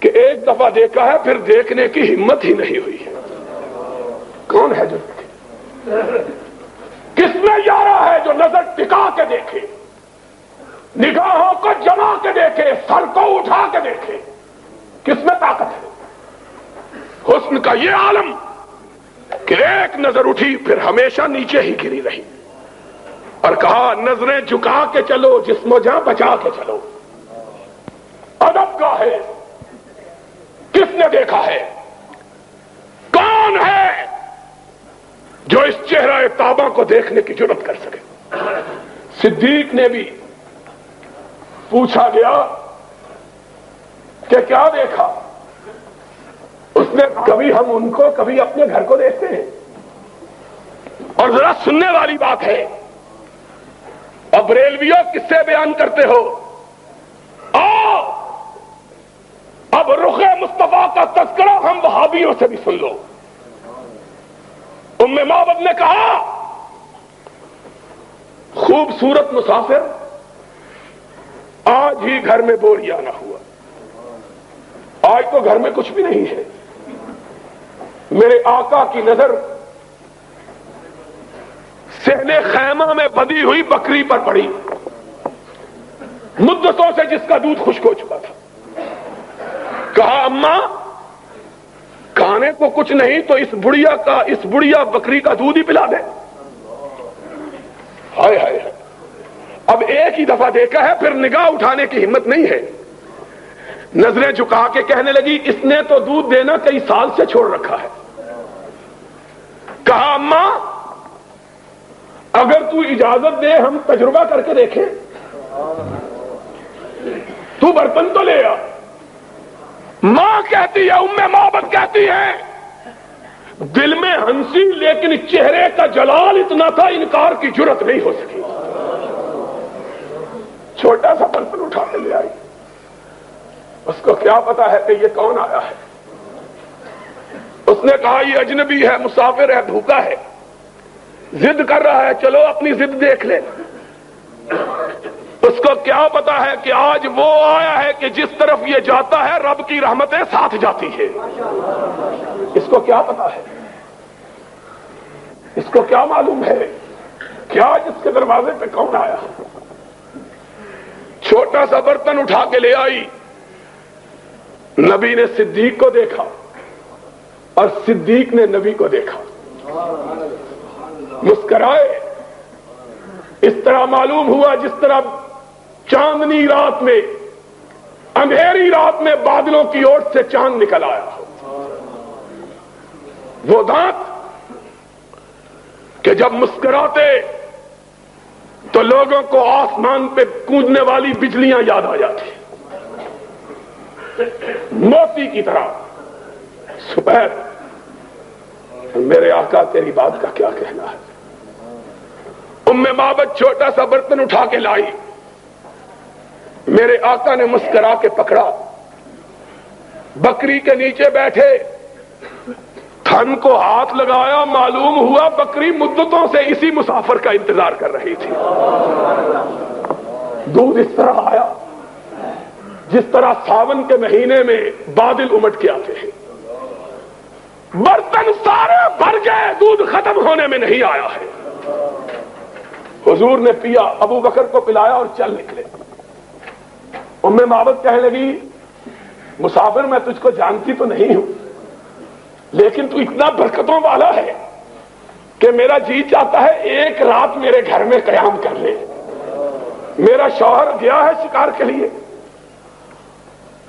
کہ ایک دفعہ دیکھا ہے پھر دیکھنے کی ہمت ہی نہیں ہوئی ہے۔ کون ہے جو دیکھے؟ کس میں یارا ہے جو نظر ٹکا کے دیکھے، نگاہوں کو جما کے دیکھے، سر کو اٹھا کے دیکھے؟ کس میں طاقت ہے؟ حسن کا یہ عالم کہ ایک نظر اٹھی پھر ہمیشہ نیچے ہی گری رہی، اور کہا نظریں جھکا کے چلو، جسم و جاں بچا کے چلو۔ ادب کا ہے، کس نے دیکھا ہے؟ کون ہے جو اس چہرہ طابہ کو دیکھنے کی جرات کر سکے؟ صدیق نے بھی پوچھا گیا کہ کیا دیکھا؟ اس نے کبھی ہم ان کو کبھی اپنے گھر کو دیکھتے ہیں؟ اور ذرا سننے والی بات ہے، اب ریلویوں کس سے بیان کرتے ہو؟ آؤ اب رخ مصطفیٰ کا تذکرہ ہم وہابیوں سے بھی سن لو۔ ام معبد نے کہا خوبصورت مسافر آج ہی گھر میں بوریانہ ہوا. آج تو گھر میں کچھ بھی نہیں ہے. میرے آقا کی نظر صحن خیمہ میں بدی ہوئی بکری پر پڑی، مدتوں سے جس کا دودھ خشک ہو چکا تھا. کہا اماں کھانے کو کچھ نہیں تو اس بڑھیا بکری کا دودھ ہی پلا دے. ہائے ہائے ہائے. اب ایک ہی دفعہ دیکھا ہے، پھر نگاہ اٹھانے کی ہمت نہیں ہے. نظریں جھکا کے کہنے لگی اس نے تو دودھ دینا کئی سال سے چھوڑ رکھا ہے. کہا اماں اگر تو اجازت دے ہم تجربہ کر کے دیکھیں. تو برتن تو لے آ. ماں کہتی ہے، ام معبد کہتی ہے، دل میں ہنسی لیکن چہرے کا جلال اتنا تھا انکار کی جرت نہیں ہو سکی. چھوٹا سا برتن اٹھا کے لے آئی. اس کو کیا پتا ہے کہ یہ کون آیا ہے. اس نے کہا یہ اجنبی ہے، مسافر ہے، بھوکا ہے، ضد کر رہا ہے، چلو اپنی ضد دیکھ لے. اس کو کیا پتا ہے کہ آج وہ آیا ہے کہ جس طرف یہ جاتا ہے رب کی رحمتیں ساتھ جاتی ہے. اس کو کیا پتا ہے، اس کو کیا معلوم ہے کہ آج اس کے دروازے پہ کون آیا. چھوٹا سا برتن اٹھا کے لے آئی. نبی نے صدیق کو دیکھا اور صدیق نے نبی کو دیکھا، مسکرائے. اس طرح معلوم ہوا جس طرح چاندنی رات میں، اندھیری رات میں بادلوں کی اوٹ سے چاند نکل آیا. وہ دانت کہ جب مسکراتے تو لوگوں کو آسمان پہ کودنے والی بجلیاں یاد آ جاتی، موتی کی طرح سپید. میرے آقا تیری بات کا کیا کہنا ہے. ام معبد چھوٹا سا برتن اٹھا کے لائی. میرے آقا نے مسکرا کے پکڑا، بکری کے نیچے بیٹھے، تھن کو ہاتھ لگایا. معلوم ہوا بکری مدتوں سے اسی مسافر کا انتظار کر رہی تھی. دودھ اس طرح آیا جس طرح ساون کے مہینے میں بادل امٹ کے آتے ہیں. برتن سارے بھر گئے، دودھ ختم ہونے میں نہیں آیا ہے. حضور نے پیا، ابو بکر کو پلایا اور چل نکلے. ام معبد کہنے لگی مسافر میں تجھ کو جانتی تو نہیں ہوں، لیکن تو اتنا برکتوں والا ہے کہ میرا جی چاہتا ہے ایک رات میرے گھر میں قیام کر لے. میرا شوہر گیا ہے شکار کے لیے،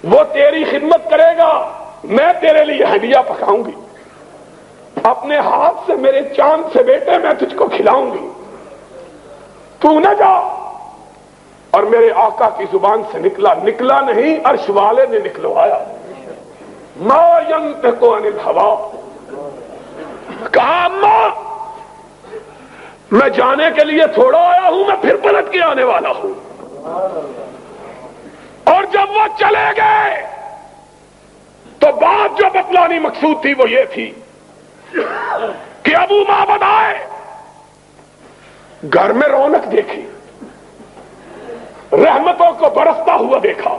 وہ تیری خدمت کرے گا، میں تیرے لیے ہڈیاں پکاؤں گی، اپنے ہاتھ سے میرے چاند سے بیٹے میں تجھ کو کھلاؤں گی، تو نہ جا. اور میرے آقا کی زبان سے نکلا نہیں، عرش والے نے نکلوایا. ما ينطق عن الهوى. کہا اماں میں جانے کے لیے تھوڑا آیا ہوں، میں پھر پلٹ کے آنے والا ہوں. اور جب وہ چلے گئے تو بات جو بتلانی مقصود تھی وہ یہ تھی کہ ابو معبد آئے، گھر میں رونق دیکھی، رحمتوں کو برستا ہوا دیکھا،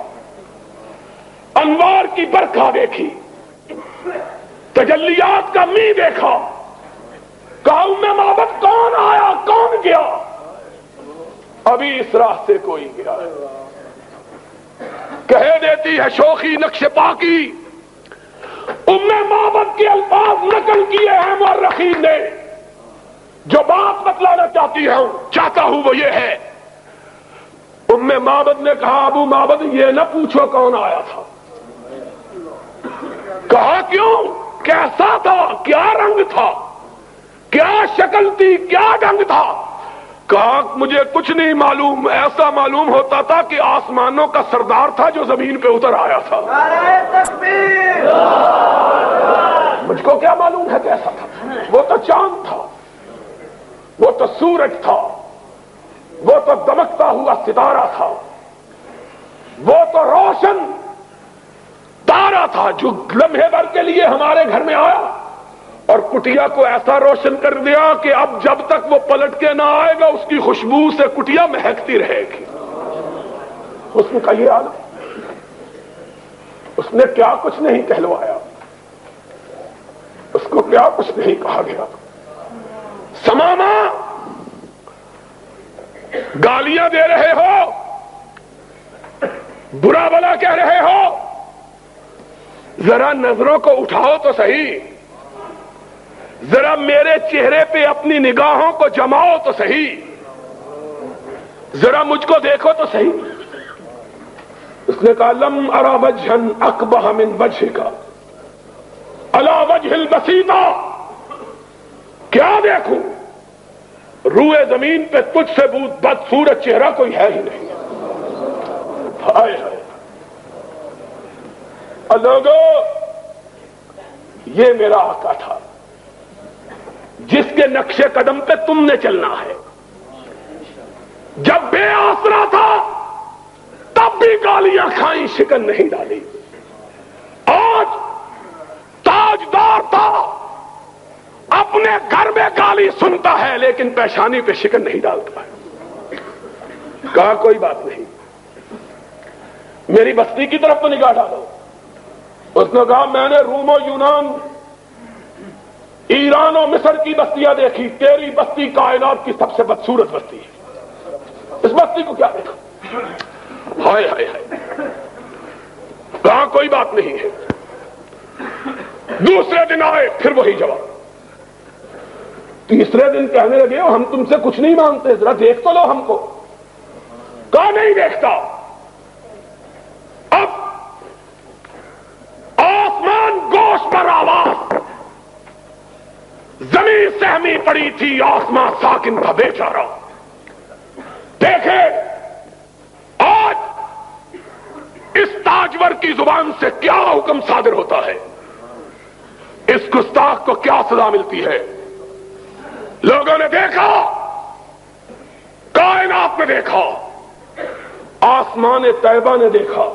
انوار کی برکھا دیکھی، تجلیات کا می دیکھا. کہا ام معبد کون آیا کون گیا. ابھی اس راستے کوئی گیا. کہہ دیتی ہے شوخی نقش پاکی، ام معبد کے الفاظ نقل کیے ہیں مورخین نے. جو بات بتلانا چاہتا ہوں وہ یہ ہے، ام معبد نے کہا ابو معبد یہ نہ پوچھو کون آیا تھا. کہا کیوں، کیسا تھا، کیا رنگ تھا، کیا شکل تھی، کیا ڈھنگ تھا. کہا مجھے کچھ نہیں معلوم، ایسا معلوم ہوتا تھا کہ آسمانوں کا سردار تھا جو زمین پہ اتر آیا تھا. مجھ کو کیا معلوم ہے کیسا تھا. وہ تو چاند تھا، وہ تو سورج تھا، وہ تو دمکتا ہوا ستارہ تھا، وہ تو روشن تارا تھا جو لمحے بھر کے لیے ہمارے گھر میں آیا اور کٹیا کو ایسا روشن کر دیا کہ اب جب تک وہ پلٹ کے نہ آئے گا اس کی خوشبو سے کٹیا مہکتی رہے گی. حسن کا یہ حال. اس نے کیا کچھ نہیں کہلوایا, اس کو کیا کچھ نہیں کہا گیا. سماما گالیاں دے رہے ہو, برا بلا کہہ رہے ہو, ذرا نظروں کو اٹھاؤ تو صحیح, ذرا میرے چہرے پہ اپنی نگاہوں کو جماؤ تو صحیح, ذرا مجھ کو دیکھو تو صحیح. اس نے کہا لم ارى وجها اقبح من وجهك على وجه البسيطة. کیا دیکھوں, روئے زمین پہ تجھ سے بدصورت چہرہ کوئی ہے ہی نہیں. ہائے ہائے لوگو, یہ میرا آقا تھا جس کے نقش قدم پہ تم نے چلنا ہے. جب بے آسرا تھا تب بھی گالیاں کھائیں, شکن نہیں ڈالی. آج تاجدار تھا, اپنے گھر میں گالی سنتا ہے لیکن پیشانی پہ شکن نہیں ڈالتا ہے. کہا کوئی بات نہیں, میری بستی کی طرف تو نگاہ ڈالو. اس نے کہا میں نے روم و یونان, ایران و مصر کی بستیاں دیکھی, تیری بستی کائنات کی سب سے بدصورت بستی ہے. اس بستی کو کیا دیکھا؟ ہائے ہائے ہائے. کہاں کوئی بات نہیں ہے. دوسرے دن آئے پھر وہی جواب. تیسرے دن کہنے لگے ہم تم سے کچھ نہیں مانگتے, ذرا دیکھ تو لو ہم کو. کہاں نہیں دیکھتا. اب آسمان گوش پر آواز, زمین سہمی پڑی تھی, آسمان ساکن تھا بیچارہ. دیکھے آج اس تاجور کی زبان سے کیا حکم صادر ہوتا ہے, اس گستاخ کو کیا سزا ملتی ہے. لوگوں نے دیکھا, کائنات نے دیکھا, آسمان طیبہ نے دیکھا,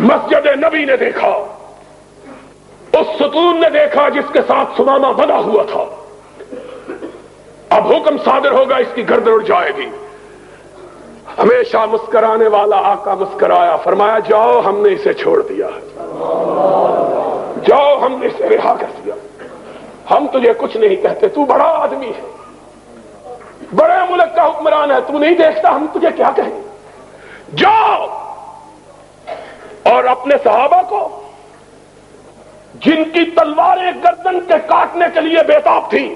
مسجد نبی نے دیکھا, اس ستون نے دیکھا جس کے ساتھ سمامہ بنا ہوا تھا. اب حکم صادر ہوگا, اس کی گردن اڑ جائے گی. ہمیشہ مسکرانے والا آقا مسکرایا, فرمایا جاؤ ہم نے اسے چھوڑ دیا ہے, جاؤ ہم نے اسے رہا کر دیا. ہم تجھے کچھ نہیں کہتے, تو بڑا آدمی ہے, بڑے ملک کا حکمران ہے, تو نہیں دیکھتا ہم تجھے کیا کہیں. جاؤ اور اپنے صحابہ کو جن کی تلواریں گردن کے کاٹنے کے لیے بےتاب تھیں,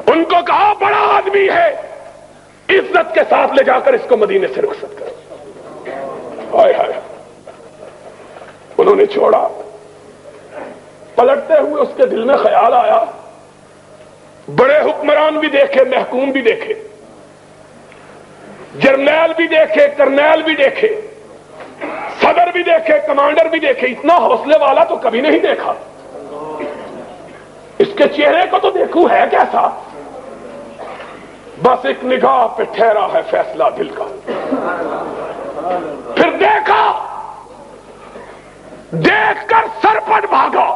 ان کو کہا بڑا آدمی ہے, عزت کے ساتھ لے جا کر اس کو مدینے سے رخصت کرو. ہائے ہائے. انہوں نے چھوڑا. پلٹتے ہوئے اس کے دل میں خیال آیا, بڑے حکمران بھی دیکھے, محکوم بھی دیکھے, جرنیل بھی دیکھے, کرنیل بھی دیکھے, صدر بھی دیکھے, کمانڈر بھی دیکھے, اتنا حوصلے والا تو کبھی نہیں دیکھا. اس کے چہرے کو تو دیکھوں ہے کیسا. بس ایک نگاہ پہ ٹھہرا ہے فیصلہ دل کا. پھر دیکھا, دیکھ کر سر پٹ بھاگا,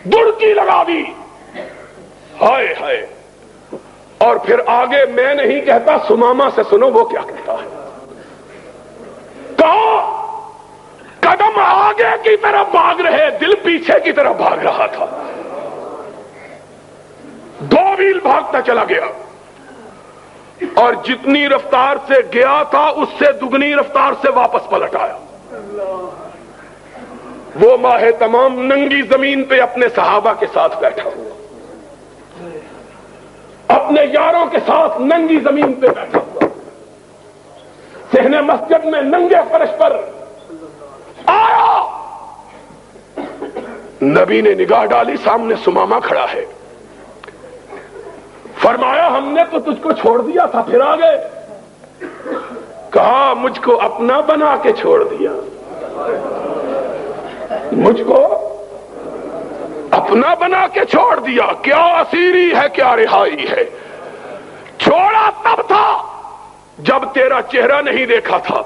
دڑکی لگا دی. ہائے ہائے. اور پھر آگے میں نہیں کہتا, سماما سے سنو وہ کیا کہتا ہے. کہا قدم آگے کی طرف بھاگ رہے, دل پیچھے کی طرف بھاگ رہا تھا. 2 میل بھاگتا چلا گیا, اور جتنی رفتار سے گیا تھا اس سے دگنی رفتار سے واپس پلٹ آیا. وہ ماہ تمام ننگی زمین پہ اپنے صحابہ کے ساتھ بیٹھا ہوا, اپنے یاروں کے ساتھ ننگی زمین پہ بیٹھا ہوا, صحن مسجد میں ننگے فرش پر آیا. نبی نے نگاہ ڈالی, سامنے سماما کھڑا ہے. فرمایا ہم نے تو تجھ کو چھوڑ دیا تھا, پھر آ گئے. کہا مجھ کو اپنا بنا کے چھوڑ دیا, مجھ کو اپنا بنا کے چھوڑ دیا. کیا اسیری ہے, کیا رہائی ہے. چھوڑا تب تھا جب تیرا چہرہ نہیں دیکھا تھا,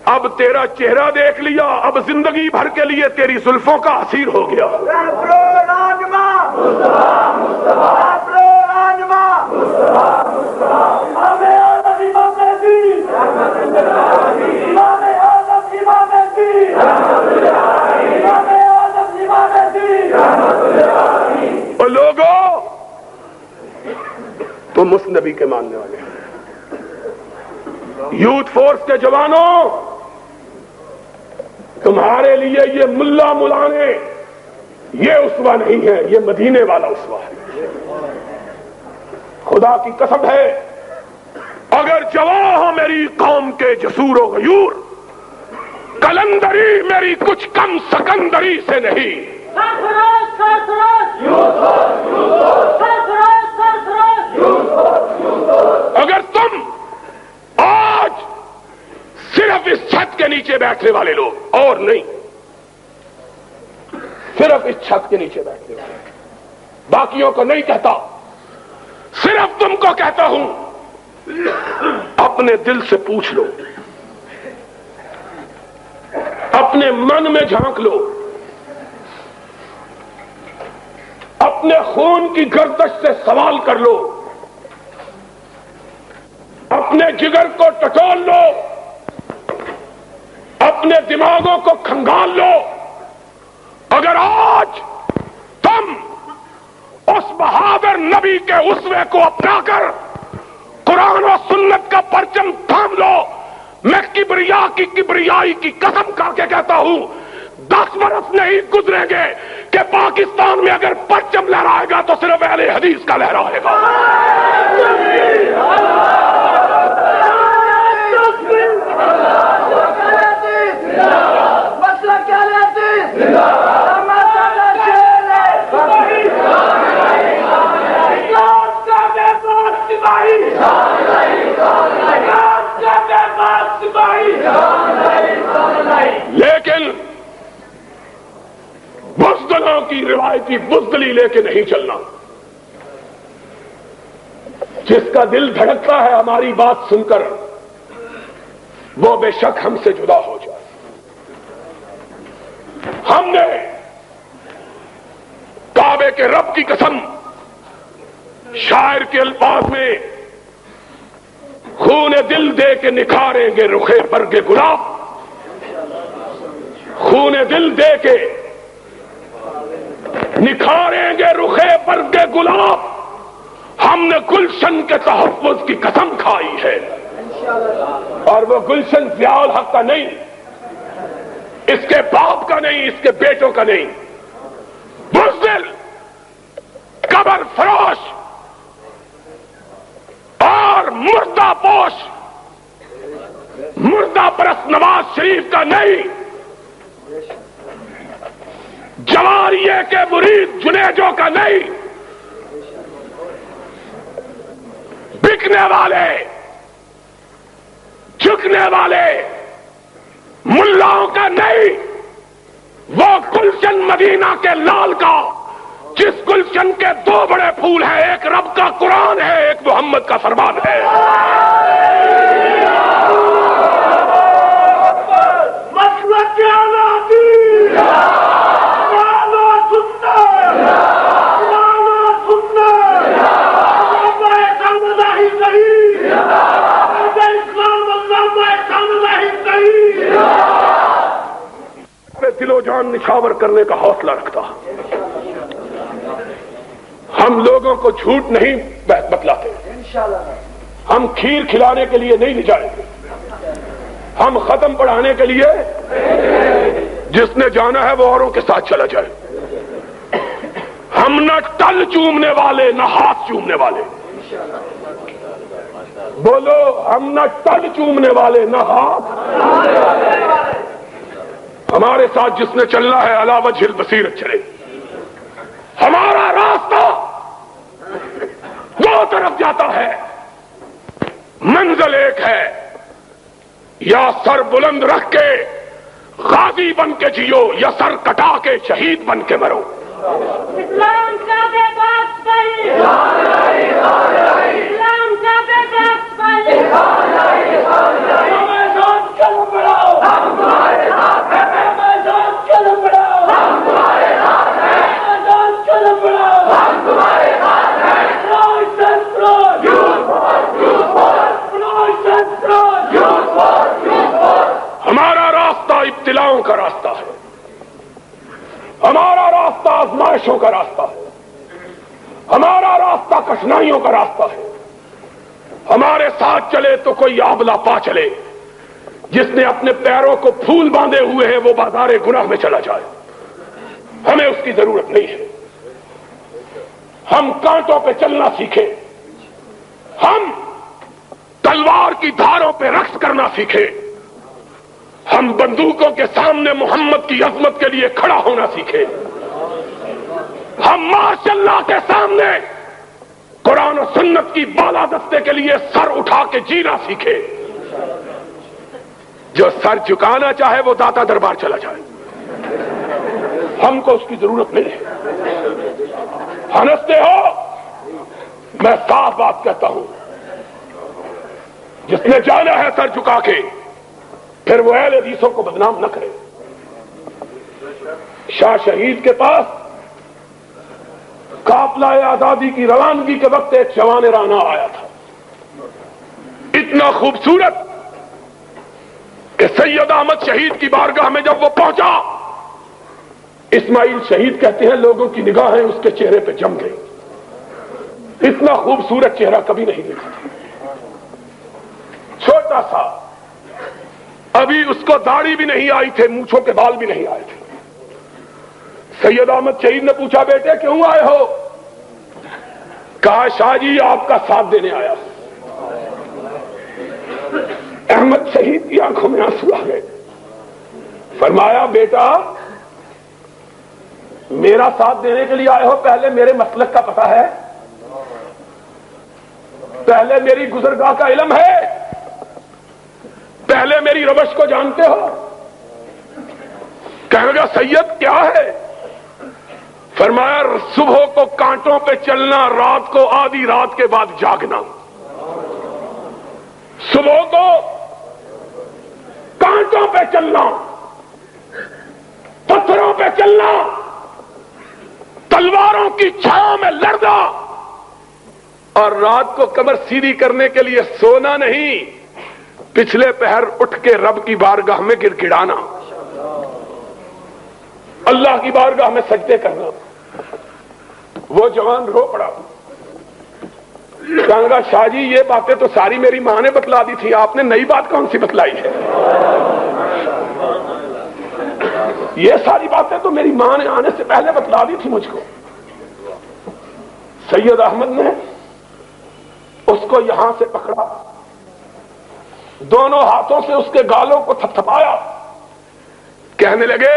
اب تیرا چہرہ دیکھ لیا، اب زندگی بھر کے لیے تیری زلفوں کا اسیر ہو گیا۔ اور لوگوں، تم اس نبی کے ماننے والے ہیں۔ یوتھ فورس کے جوانوں، تمہارے لیے یہ ملا ملانے یہ اسوہ نہیں ہے، یہ مدینے والا اسوہ ہے۔ خدا کی قسم ہے، اگر جواں ہو میری قوم کے جسور و غیور، کلندری میری کچھ کم سکندری سے نہیں۔ اگر تم آج صرف اس چھت کے نیچے بیٹھنے والے لوگ، اور نہیں، صرف اس چھت کے نیچے بیٹھنے والے، باقیوں کو نہیں کہتا، صرف تم کو کہتا ہوں، اپنے دل سے پوچھ لو، اپنے من میں جھانک لو، اپنے خون کی گردش سے سوال کر لو، اپنے جگر کو ٹٹول لو، اپنے دماغوں کو کھنگال لو۔ اگر آج تم اس بہادر نبی کے اسوے کو اپنا کر قرآن و سنت کا پرچم تھام لو، میں کبریائی کی قسم کر کے کہتا ہوں، 10 برس نہیں گزریں گے کہ پاکستان میں اگر پرچم لہرائے گا تو صرف اہل حدیث کا لہرائے گا۔ لیکن بزدلوں کی روایتی بزدلی لے کے نہیں چلنا۔ جس کا دل دھڑکتا ہے ہماری بات سن کر، وہ بے شک ہم سے جدا ہو جائے۔ ہم نے کعبے کے رب کی قسم، شاعر کے الفاظ میں، خون دل دے کے نکھاریں گے رخے برگ گلاب، خون دل دے کے نکھاریں گے رخے برگ گلاب۔ ہم نے گلشن کے تحفظ کی قسم کھائی ہے، اور وہ گلشن ضیاء الحق کا نہیں، اس کے باپ کا نہیں، اس کے بیٹوں کا نہیں، بزدل، قبر فروش اور مردہ پوش، مردہ پرست نواز شریف کا نہیں، جواریے کے مرید جنیجوں کا نہیں، بکنے والے، جھکنے والے ملاؤں کا نہیں، وہ گلشن مدینہ کے لال کا، جس گلشن کے 2 بڑے پھول ہیں، ایک رب کا قرآن ہے، ایک محمد کا فرمان ہے۔ دل و جان نچھاور کرنے کا حوصلہ رکھتا، ہم لوگوں کو جھوٹ نہیں بتلاتے، ہم کھیر کھلانے کے لیے نہیں جائیں گے، ہم ختم پڑھانے کے لیے، جس نے جانا ہے وہ اوروں کے ساتھ چلا جائے۔ ہم نہ ٹل چومنے والے نہ ہاتھ چومنے والے، بولو، ہم نہ ٹل چومنے والے نہ ہاتھ۔ ہمارے ساتھ جس نے چلنا ہے علی وجہ البصیرت چلے، ہمارا راستہ دو طرف جاتا ہے، منزل ایک ہے، یا سر بلند رکھ کے غازی بن کے جیو یا سر کٹا کے شہید بن کے مرو۔ اسلام کا بے باس بھائی، اسلام کا بے باس بھائی، کا راستہ ہے, ہمارا راستہ آزمائشوں کا راستہ ہے, ہمارا راستہ کٹھنائیوں کا راستہ ہے. ہمارے ساتھ چلے تو کوئی آبلا پا چلے, جس نے اپنے پیروں کو پھول باندھے ہوئے ہیں وہ بازار گناہ میں چلا جائے. ہمیں اس کی ضرورت نہیں ہے. ہم کانٹوں پہ چلنا سیکھیں, ہم تلوار کی دھاروں پہ رقص کرنا سیکھیں, ہم بندوقوں کے سامنے محمد کی عظمت کے لیے کھڑا ہونا سیکھیں, ہم ماشاء اللہ کے سامنے قرآن و سنت کی بالادستے کے لیے سر اٹھا کے جینا سیکھیں. جو سر جھکانا چاہے وہ داتا دربار چلا جائے, ہم کو اس کی ضرورت نہیں ہے. ہنستے ہو, میں صاف بات کہتا ہوں, جس نے جانا ہے سر جھکا کے پھر وہ اہل حدیثوں کو بدنام نہ کرے. شاہ شہید کے پاس قافلہ آزادی کی روانگی کے وقت ایک جوان رانا آیا تھا, اتنا خوبصورت کہ سید احمد شہید کی بارگاہ میں جب وہ پہنچا, اسماعیل شہید کہتے ہیں لوگوں کی نگاہیں اس کے چہرے پہ جم گئی. اتنا خوبصورت چہرہ کبھی نہیں دیکھا تھا. چھوٹا سا, ابھی اس کو داڑھی بھی نہیں آئی تھے, مونچھوں کے بال بھی نہیں آئے تھے. سید احمد شہید نے پوچھا بیٹے کیوں آئے ہو؟ کہا شاہ جی آپ کا ساتھ دینے آیا. احمد شہید کی آنکھوں میں آنسو آ گئے. فرمایا بیٹا میرا ساتھ دینے کے لیے آئے ہو, پہلے میرے مسلک کا پتہ ہے, پہلے میری گزرگاہ کا علم ہے, پہلے میری روش کو جانتے ہو؟ کہنے لگا سید کیا ہے؟ فرمایا صبح کو کانٹوں پہ چلنا, رات کو آدھی رات کے بعد جاگنا. صبح کو کانٹوں پہ چلنا, پتھروں پہ چلنا, تلواروں کی چھاؤں میں لڑنا, اور رات کو کمر سیدھی کرنے کے لیے سونا نہیں, پچھلے پہر اٹھ کے رب کی بارگاہ میں گر گڑانا, اللہ کی بارگاہ میں سجدے کرنا. وہ جوان رو پڑا, کہنے لگا شاہ جی یہ باتیں تو ساری میری ماں نے بتلا دی تھی, آپ نے نئی بات کون سی بتلائی ہے؟ یہ ساری باتیں تو میری ماں نے آنے سے پہلے بتلا دی تھی مجھ کو. سید احمد نے اس کو یہاں سے پکڑا, دونوں ہاتھوں سے اس کے گالوں کو تھپتھپایا, کہنے لگے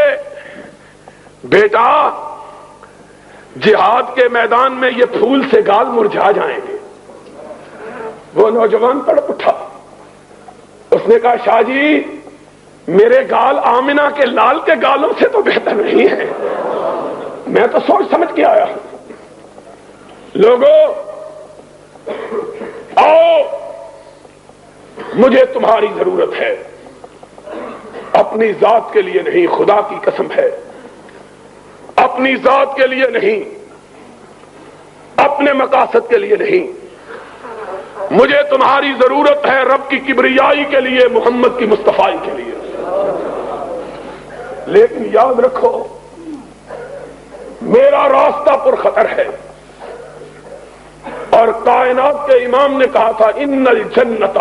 بیٹا جہاد کے میدان میں یہ پھول سے گال مرجھا جائیں گے. وہ نوجوان تڑپ اٹھا, اس نے کہا شاہ جی میرے گال آمنہ کے لال کے گالوں سے تو بہتر نہیں ہے, میں تو سوچ سمجھ کے آیا ہوں. لوگوں آؤ, مجھے تمہاری ضرورت ہے, اپنی ذات کے لیے نہیں, خدا کی قسم ہے اپنی ذات کے لیے نہیں, اپنے مقاصد کے لیے نہیں, مجھے تمہاری ضرورت ہے رب کی کبریائی کے لیے, محمد کی مصطفائی کے لیے. لیکن یاد رکھو میرا راستہ پر خطر ہے, اور کائنات کے امام نے کہا تھا ان الجنت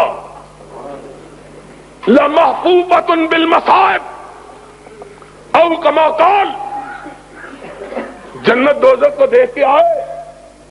لمحفوفۃ بالمصائب, او کما قال, جنت دوزخ کو دیکھ کے آئے